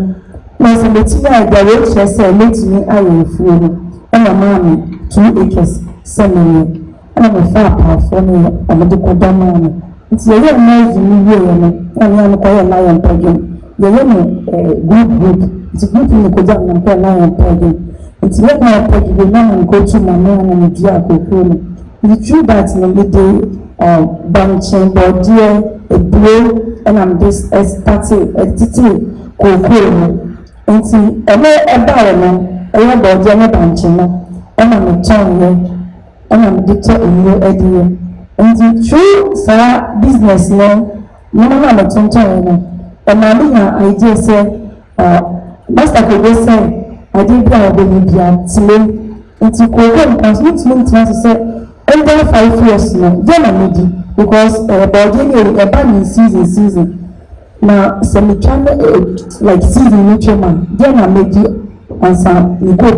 Now, some material, the road she said, let me, I will fool. And a mammy, 2 acres, 7 years. And I'm a far powerful, I'm a decodama. It's a real noisy new year, and I'm quite a lion pagan. The women, group, it's a group in the Kodan and quite a lion pagan. It's not my pagan, the man and go to my man and the Diaco. It's true that in the day, bunching, but dear, a blow, and I'm this as starting a titty, cocoa. And see, a more about a body and a bunching, and I'm a tongue here, and I'm the top in your idea. And the true sir business no man at some time. And my idea said, Master could say, I did that when you are silly. And to go and transmit to say, over 5 years now, then I'm ready because a band season. Now, some channel like season nutriment, then I'm ready and some Nico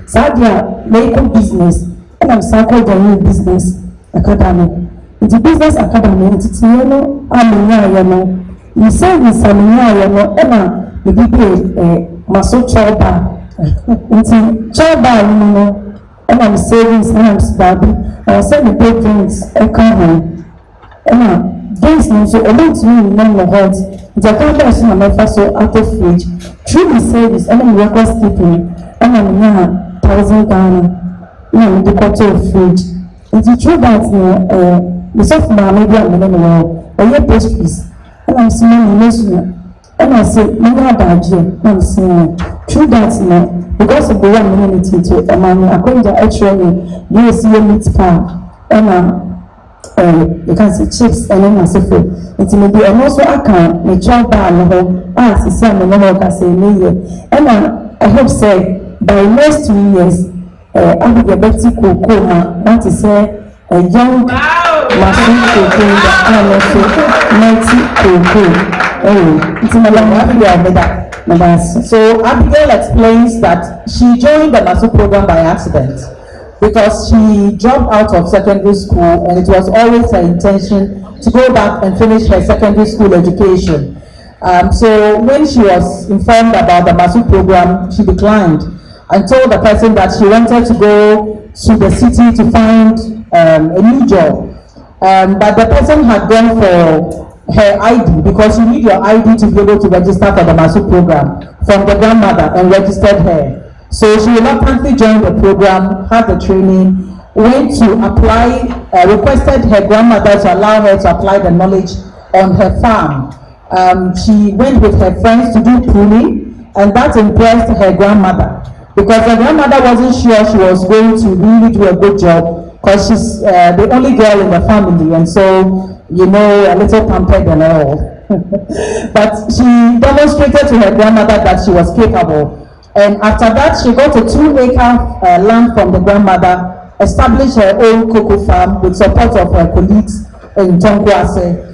Sadia, make business, and I'm circled the new business. Academy. It's a business academy. It's yellow. I'm you say this. I'm Emma. The people muscle childbar. It's childbar. And I'm savings. And I'm starving. I send the big drinks. I come home. Emma. Drinks. So I want to know the heart. It's a combination of my first out of fridge. Truly service. And I'm workers keeping. And I'm 1,000 Ghana. I'm the quarter of fridge. It's true that the soft man maybe I'm in the world, or your pastries, and I'm seeing emotional. And I say, many are bad here. I'm saying, true that because of the one community to a man, according to actually, you will see a meat pie, and you can see chips, and then I say, it's maybe, and also I can make child bar and home, as the son and the can say, and I hope say, by next 2 years. I will get Betty Coco, that is a young machine cocoa that I also 90 cocoa. It's in the Abigail. So Abigail explains that she joined the MASU program by accident because she dropped out of secondary school and it was always her intention to go back and finish her secondary school education. So when she was informed about the MASU program, she declined and told the person that she wanted to go to the city to find a new job. But the person had gone for her ID because you need your ID to be able to register for the MASU program from the grandmother and registered her. So she reluctantly joined the program, had the training, went to apply, requested her grandmother to allow her to apply the knowledge on her farm. She went with her friends to do pruning, and that impressed her grandmother because her grandmother wasn't sure she was going to really do a good job because she's the only girl in the family, and so, you know, a little pampered and all. But she demonstrated to her grandmother that she was capable. And after that, she got a 2-acre land from the grandmother, established her own cocoa farm with support of her colleagues in Tonkwase.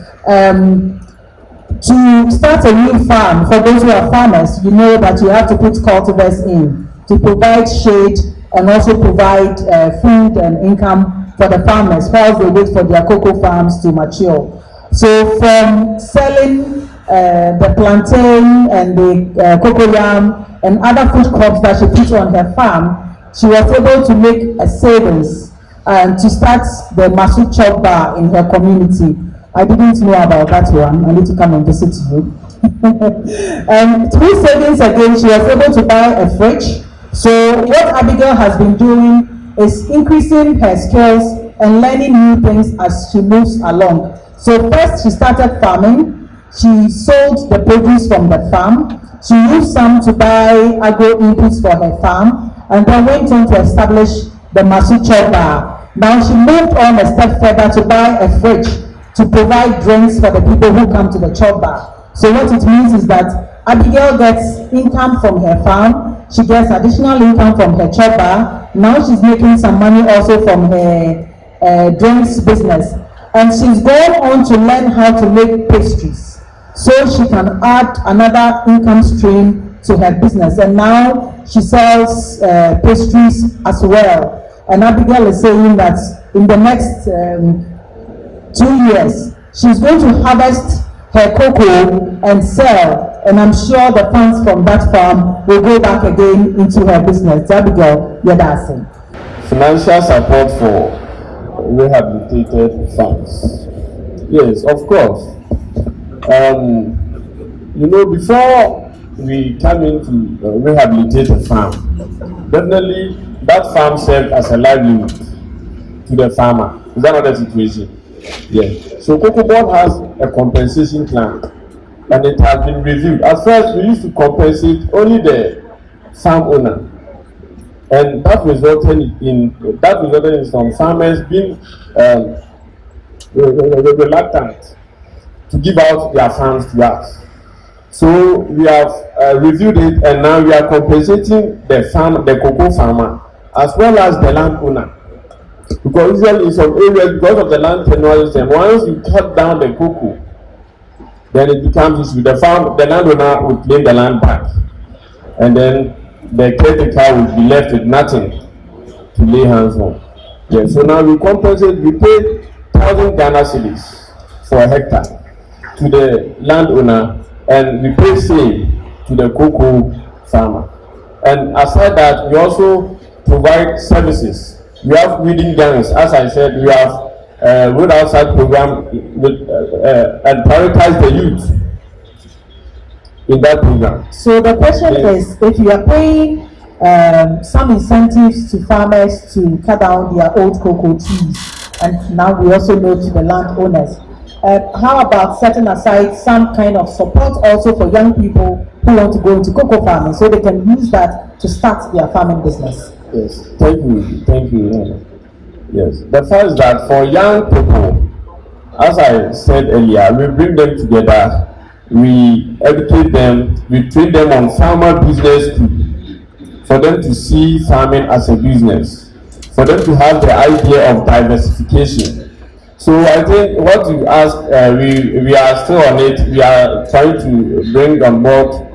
To start a new farm, for those who are farmers, you know that you have to put cultivars in to provide shade and also provide food and income for the farmers while they wait for their cocoa farms to mature. So from selling the plantain and the cocoyam and other food crops that she put on her farm, she was able to make a savings and to start the Masu Chop Bar in her community. I didn't know about that one. I need to come and visit you. And through savings again, she was able to buy a fridge. So what Abigail has been doing is increasing her skills and learning new things as she moves along. So first she started farming. She sold the produce from the farm. She used some to buy agro inputs for her farm, and then went on to establish the Masu Chop Bar. Now she moved on a step further to buy a fridge to provide drinks for the people who come to the chop bar. So what it means is that Abigail gets income from her farm, she gets additional income from her chop bar. Now she's making some money also from her drinks business. And she's going on to learn how to make pastries, so she can add another income stream to her business. And now she sells pastries as well. And Abigail is saying that in the next 2 years, she's going to harvest her cocoa and sell, and I'm sure the funds from that farm will go back again into her business. Abigail, you're dancing. Financial support for rehabilitated farms. Yes, of course. You know, before we come in to rehabilitate a farm, definitely that farm served as a livelihood to the farmer. Is that not the situation? Yes. So Cocoa Board has a compensation plan, and it has been reviewed. At first, we used to compensate only the farm owner, and that resulted in some farmers being reluctant to give out their farms to us. So we have reviewed it, and now we are compensating the cocoa farmer as well as the landowner. Because usually in some areas, because of the land tenure, once you cut down the cocoa, then it becomes issue. The landowner will claim the land back, and then the caretaker will be left with nothing to lay hands on. Yeah, so now we compensate. We pay 1,000 Ghana cedis for a hectare to the landowner, and we pay same to the cocoa farmer. And aside that, we also provide services. We have weeding gangs, as I said. We have road outside program with, and prioritize the youth in that program. So the question is, if you are paying some incentives to farmers to cut down their old cocoa trees, and now we also know to the landowners, how about setting aside some kind of support also for young people who want to go into cocoa farming, so they can use that to start their farming business? Yes, thank you. Yes, the first is that for young people, as I said earlier, we bring them together, we educate them, we train them on farmer business for them to see farming as a business, for them to have the idea of diversification. So I think what you ask, we are still on it. We are trying to bring on board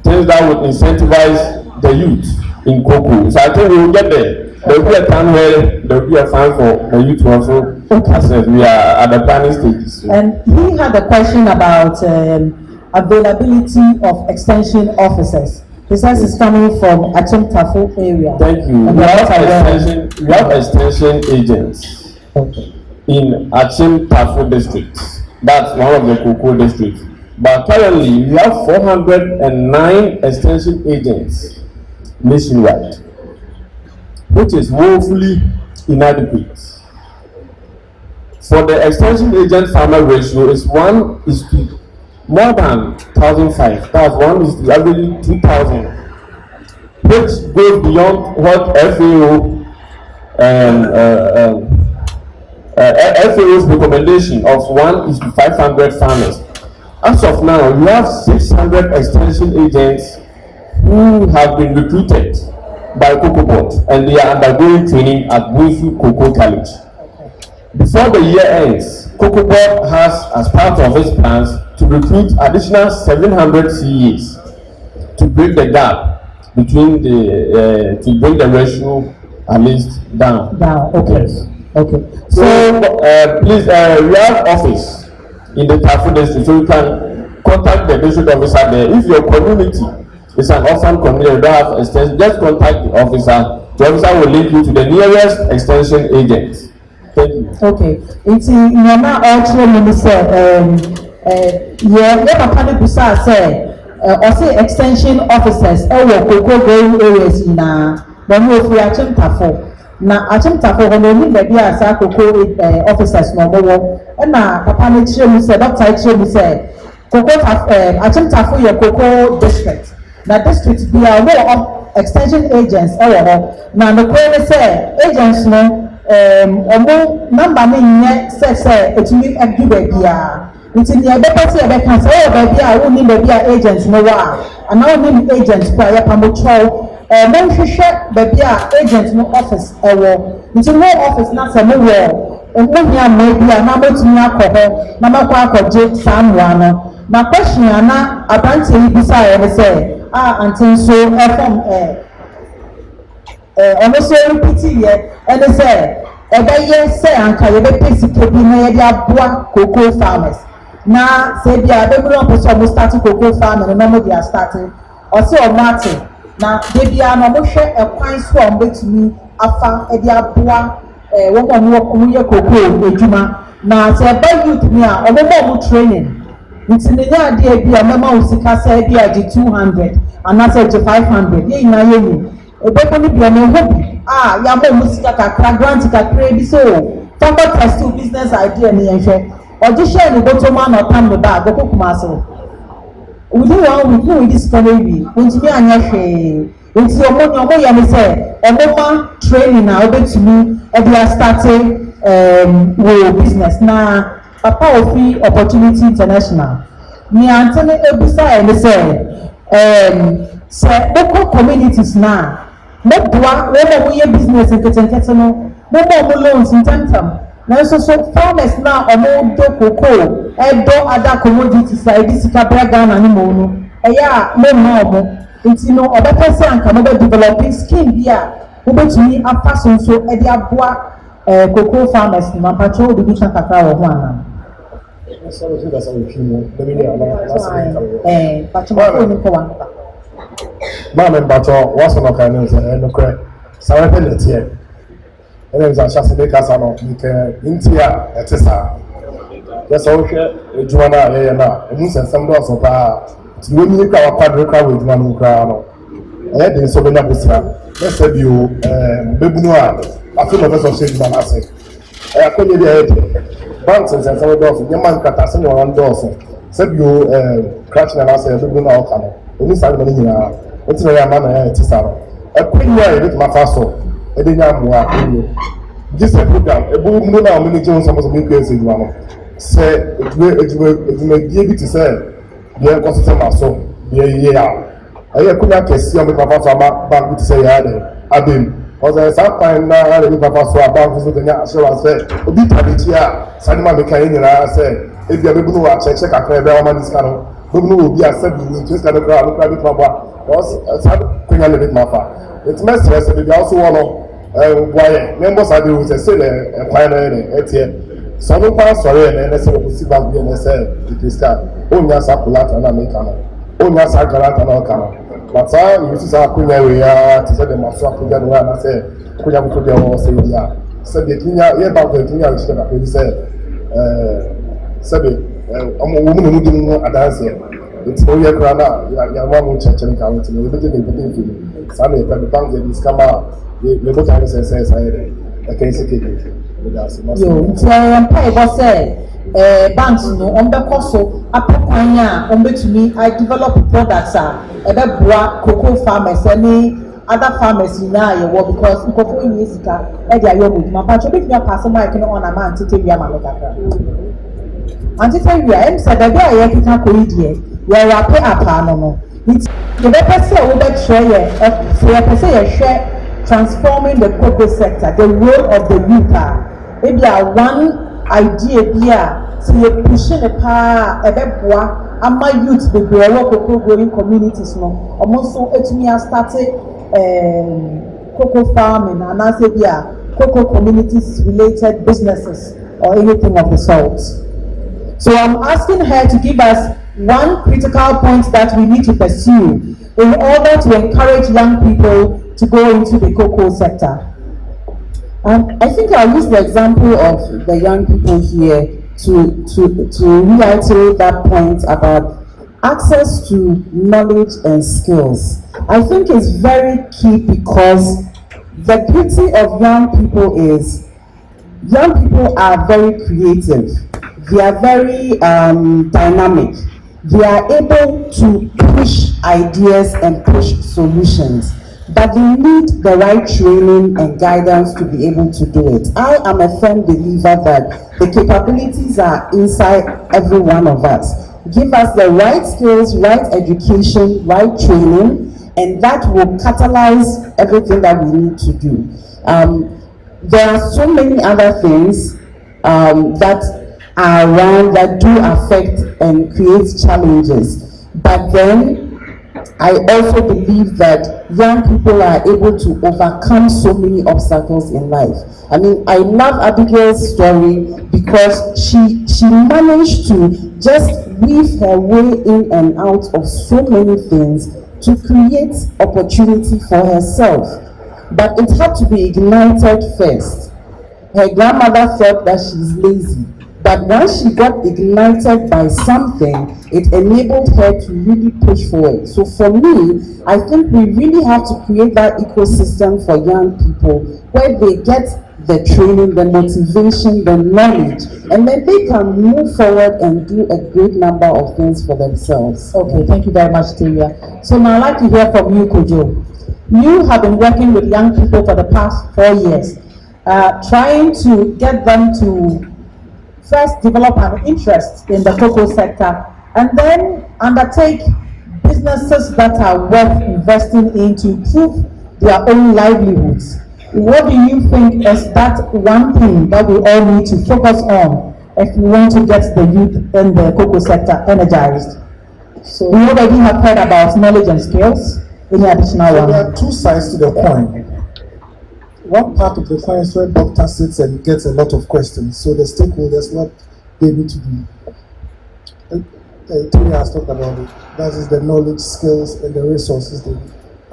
things that would incentivize the youth in cocoa. So I think we will get there. There will be a time where there will be a fund for the youth also. As we are at the planning stages. And he had a question about availability of extension officers. He says it's coming from Achim Tafo area. Thank you. We have extension agents in Achim Tafo district. That's one of the cocoa districts. But currently, we have 409 extension agents nationwide, which is woefully inadequate. For the extension agent farmer ratio is 1 is to more than 1,005. That's 1 is to averaging 2,000 which goes beyond what FAO's recommendation of 1:500 farmers. As of now, we have 600 extension agents who have been recruited by Cocoa Board, and they are undergoing training at Buifu Cocoa College. Before the year ends, Cocoa Board has, as part of its plans, to recruit additional 700 CEs to break the gap between to bring the ratio at least down. Okay. Yes. Okay. So please, we have office in the Tafo district, so you can contact the district officer there. If your community is an orphan community, you don't have extension, just contact the officer. The officer will link you to the nearest extension agent. Thank you. Okay. It's Nana also minister. Yeah, papa ne busa say, also extension officers. Cocoa growing areas na we Achim Tafo. Na Achim Tafo when we baby as cocoa officers no more. Na papa ne chire mu say, doctor chire mu say, cocoa Achim Tafo your cocoa district. Na district be a more extension agents. Na the query say agents no. Omo number me nye say etumi adu baby a nti ne ebepati ebeka say baby a wo ni baby a agents no wa ana wo ni agents kwa ya pamocho mo hwehwe baby a agents no office ewo nti no office na say mo wo nya mo bi a na betumi akọ na makọ akọje samwa no na question ana abante yi bisa ya say antin so from so repeat here and say say anka yebe pesike bi na yede aboa cocoa farmers na say bia be mu person mo start cocoa farming na mo dia starting or say o martin na de bia na mo hwe ekwan so o betumi afa e dia aboa wo mo ye cocoa ejuma na say ba youth me a o mo training nti ne nya de bia mama usika say bia di 200 and na say 500 ye ina ye ni ebeko ni bia no hobi ya mo musika kakra grant kakra bi so tambo test business idea ni enhwe oje share ni bottom man or tam ba go kuma so wudi one week no this canary ntimi anya hwe nti omo ya ni say omo training na obetumi e dia starting wo business na papa ofi opportunity international ni antene ebusa e ni say local communities na mobwa wo ye business nketenkete no mo loans ntantam na so farmers na omo do cocoa do other commodities like this kabra na ni mo no eya mo mo nti no obepese anka no be developing scheme bia wo betumi afa so e dia boa cocoa farmers na pacho wo bi chaka kakra wo ho ana so we that's how we feel the meaning of pacho ko ni ko wa Mama Bato was on a kind of no crack. So I put it here. And then I shall make us on India at Tessa. Yes, okay, Joanna, and some doors of our to win you our quadruple with one crown. I had been so many episodes. Let's have you, Bibnoir. I feel of us of Saint Manasseh. I couldn't be a banks and some doors. Your man cut us on doors. Said you, crashing and I said, Bibnoir Cano. Oni sáré mọ níyìn náà ó ti rẹ̀ àmàna ẹ̀ ti sáré ẹ̀kọ́ ìwé ẹ̀ lẹ́tọ̀ máa fa sọ ẹ̀dẹ̀ ní àmú àkúrò jíṣẹ́ program ẹ̀bú múlò náà ọmọ ní jẹun sọmọsọ bí kéré ṣe ìwà náà sẹ ẹ̀dùnmẹ̀dìyẹ bí ti sẹ bí ẹ̀ kọ́ sísẹ́ máa sọ bí ẹ̀ yẹ yà ẹ̀yẹ ẹ̀kọ́ ní akẹ́sí ọmọ ìpàfà sọ àmà báńkì ti sẹ yà á dẹ̀ abẹ́mu ọ̀sẹ̀ sáfàn náà rẹ̀ nípàfà sọ àbáńkì sọ tẹ̀yà àṣẹwà sẹ obi tàbí tí a sanima mi kàn yín nyinaa sẹ ebi abẹ́bí ní wà kyẹ́kyẹ́ kakra ẹ̀bẹ́ ọmọ ní sika no gbogbo wo bi asẹbi ni tí o sika nípa nípa bí tuma bọ a ọsàn kónya lè bí tuma fa ètò mẹsìlẹ ẹsẹ bèbí àwọn sọ wọn no buayẹ ní ẹ bọ sáà de o sẹ lẹ ẹkwan náà yẹ ẹ tiẹ sọmi pa sọrọ yẹ ẹ ẹsẹ wọ sí báàgì yẹ ẹsẹ ètò sika ó nya sá kúlátà náà mi kàn ó nya sá galata náà kàn bàtà yìí sísá kónya wẹ̀ ya ti sẹ́ dẹ̀ máa sọ akónya ní wàhálà sẹ́ kónya kókó dẹ̀ wọ́n sẹ́ yìí ya sẹ́bi ètúnya yẹ báàgì ètúnya ìṣẹ́ dà pé sẹ́ sẹ́bi ọmọ wo mu na mu di mu adansi nti o yɛ kura na yàrá mu kyerɛkyerɛ nka wɔn ti na ebi de ebi de nfiri saa na yɛpɛ bank de bi sika ma yɛ bɔ taa ne sɛnsɛn saa yɛ dɛ ɛkɛ yi sɛ keke ɛdi ase ma se. yo nti ɛyɛ mpa ɛbɔ sɛ banks no wɔn bɛ kɔ so apɛ kwan a wɔn bɛtumi develop products a ɛbɛboa cocoa farmers ɛne other farmers now you work because nkofo yin sika e dia yo mu ma pa cho bit me pass mic no on am tete wi am kakra antete wi am say da bia ye kika ko idie we wrap up no it's the person who be share ye say person ye share transforming the cocoa sector, the role of the youth. Maybe one idea here, so you're pushing a power, a beboa, and my youth, the cocoa growing communities, no, almost so it me have started cocoa farming, and I say, yeah, cocoa communities related businesses or anything of the sort. So I'm asking her to give us one critical point that we need to pursue in order to encourage young people to go into the cocoa sector. I think I'll use the example of the young people here to reiterate that point about access to knowledge and skills. I think it's very key because the beauty of young people is young people are very creative. They are very dynamic. They are able to push ideas and push solutions, but they need the right training and guidance to be able to do it. I am a firm believer that the capabilities are inside every one of us. Give us the right skills, right education, right training, and that will catalyze everything that we need to do. There are so many other things that are around that do affect and create challenges, but then I also believe that young people are able to overcome so many obstacles in life. I mean, I love Abigail's story because she managed to just weave her way in and out of so many things to create opportunity for herself. But it had to be ignited first. Her grandmother thought that she's lazy. But once she got ignited by something, it enabled her to really push forward. So for me, I think we really have to create that ecosystem for young people where they get the training, the motivation, the knowledge, and then they can move forward and do a great number of things for themselves. Okay, thank you very much, Tia. So now I'd like to hear from you, Kojo. You have been working with young people for the past 4 years, trying to get them to first develop an interest in the cocoa sector and then undertake businesses that are worth investing in to improve their own livelihoods. What do you think is that one thing that we all need to focus on if we want to get the youth in the cocoa sector energized? So we already have heard about knowledge and skills. Any additional one? There are two sides to the coin. One part of the coin is where doctor sits and gets a lot of questions. So the stakeholders, what they need to do. Tony has talked about it. That is the knowledge, skills, and the resources.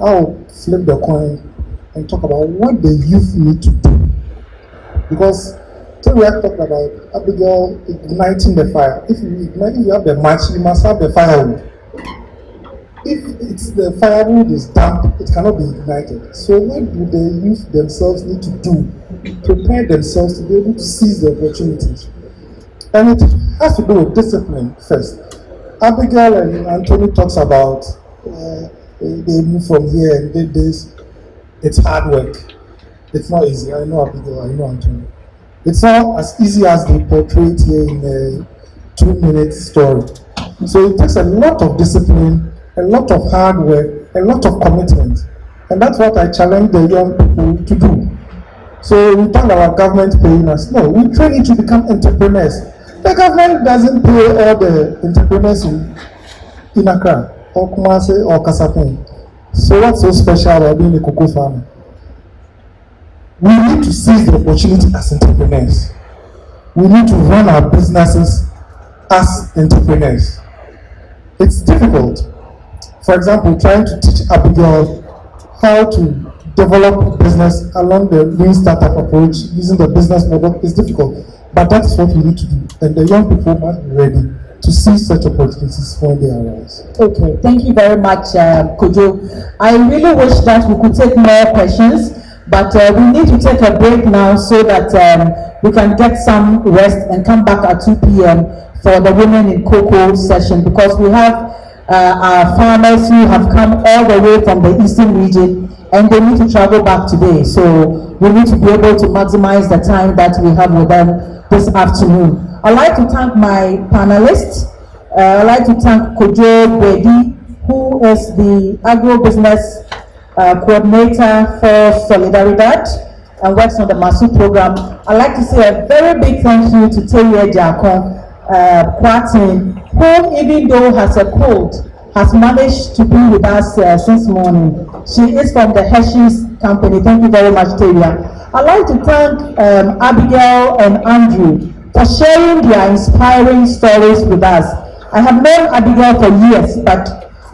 I'll flip the coin and talk about what the youth need to do. Because Tony has talked about Abigail igniting the fire. If you have the match, you must have the firewood. If the firewood is damp, it cannot be ignited. So what do the youth themselves need to do? Prepare themselves to be able to seize the opportunities. And it has to do with discipline first. Abigail and Anthony talks about they move from here and did this. It's hard work. It's not easy. I know Abigail, I know Anthony. It's not as easy as they portray it here in a 2-minute story. So it takes a lot of discipline, a lot of hard work, a lot of commitment. And that's what I challenge the young people to do. So we talk about government paying us. No, we train you to become entrepreneurs. The government doesn't pay all the entrepreneurs in Accra, or Kumasi, or Kasapin. So what's so special about being a cocoa farmer? We need to seize the opportunity as entrepreneurs. We need to run our businesses as entrepreneurs. It's difficult. For example, trying to teach Abigail how to develop business along the lean startup approach using the business model is difficult. But that's what we need to do. And the young people must be ready to see such opportunities when they arise. Okay, thank you very much, Kojo. I really wish that we could take more questions, but we need to take a break now so that we can get some rest and come back at 2 p.m. for the Women in Cocoa session, because we have our farmers who have come all the way from the eastern region and they need to travel back today. So we need to be able to maximize the time that we have with them this afternoon. I'd like to thank my panelists. I'd like to thank Kojo Bedi, who is the agro-business coordinator for Solidaridad and works on the MASU program. I'd like to say a very big thank you to Teye Jakon Kwatin, who even though has a cold, has managed to be with us since morning. She is from the Hershey's company. Thank you very much, Teya. I'd like to thank Abigail and Andrew for sharing their inspiring stories with us. I have known Abigail for years, but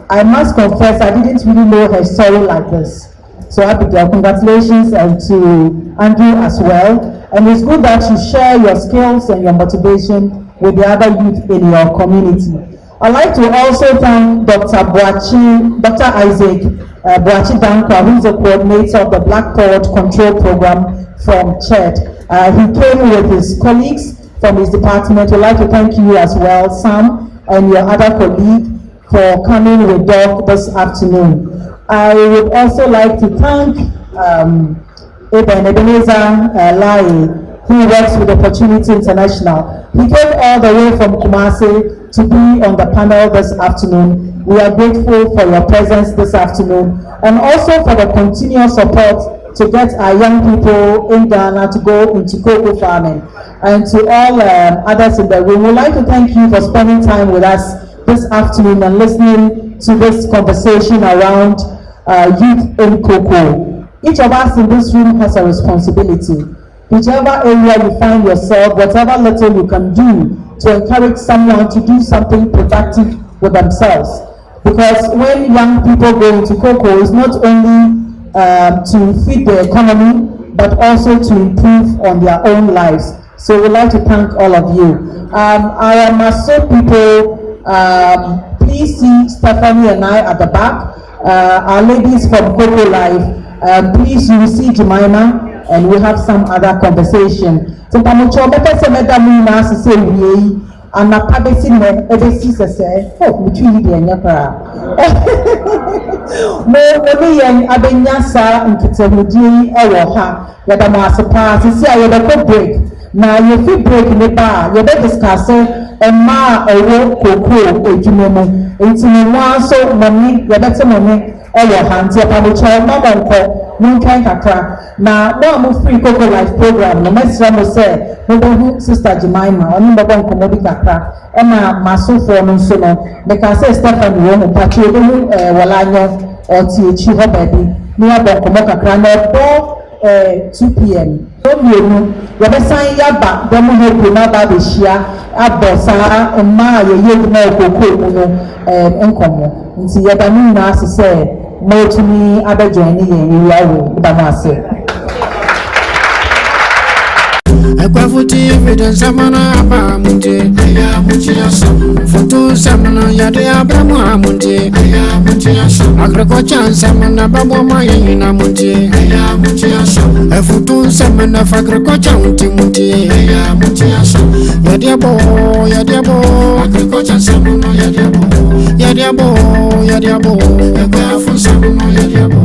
I must confess I didn't really know her story like this. So Abigail, congratulations, and to Andrew as well. And it's good that you share your skills and your motivation with the other youth in your community. I'd like to also thank Dr. Isaac Boachi Dankwa, who is the coordinator of the Blackboard Control Program from CHED. He came with his colleagues from his department. I'd like to thank you as well, Sam, and your other colleague for coming with Doc this afternoon. I would also like to thank Ebenezer Lai, who works with Opportunity International. He came all the way from Kumasi to be on the panel this afternoon. We are grateful for your presence this afternoon, and also for the continuous support to get our young people in Ghana to go into cocoa farming. And to all others in the room, we'd like to thank you for spending time with us this afternoon and listening to this conversation around youth in cocoa. Each of us in this room has a responsibility. Whichever area you find yourself, whatever little you can do to encourage someone to do something productive with themselves. Because when young people go into cocoa, it's not only to feed the economy, but also to improve on their own lives. So we'd like to thank all of you. Our MASU people, please see Stephanie and I at the back. Our ladies from Cocoa Life, please you will see Jemima, and we have some other conversation. So pamucho better say madam na say we and na pabesi me ebesi say oh me twi dey nyakra mo yen abenya sa nkitahudi ewo ha yada ma asepa sisi ayeda ko break na ye fi break ne ba ye be discuss ma ewo koko edwuma mu enti ni wa so mami ye bete mami ewo ha nti pamucho mama nko munkan kakra na mo free Cocoa Life program no mesra mo say mo be sister Jemima oni mo bon komo bi kakra e na masofo no so no be ka say Stephanie wo mo pati e mu wala anyo o ti echi ho baby ni abon komo kakra na do 2 p.m. so mienu ye be san ya ba do mo ho na ba be hia abosa ma ye ye na Cocoa mu no enkomo nti ye ba ni na say mo tumi abejoin ye yawo ba ma say AKUAFO TV samana aba munje aya munje asam foto samana yade abramu amunje aya munje asam agriculture samana babo mayina munje aya munje asam foto samana agriculture munje aya munje asam yade abo agriculture samana yade abo AKUAFO samana yade abo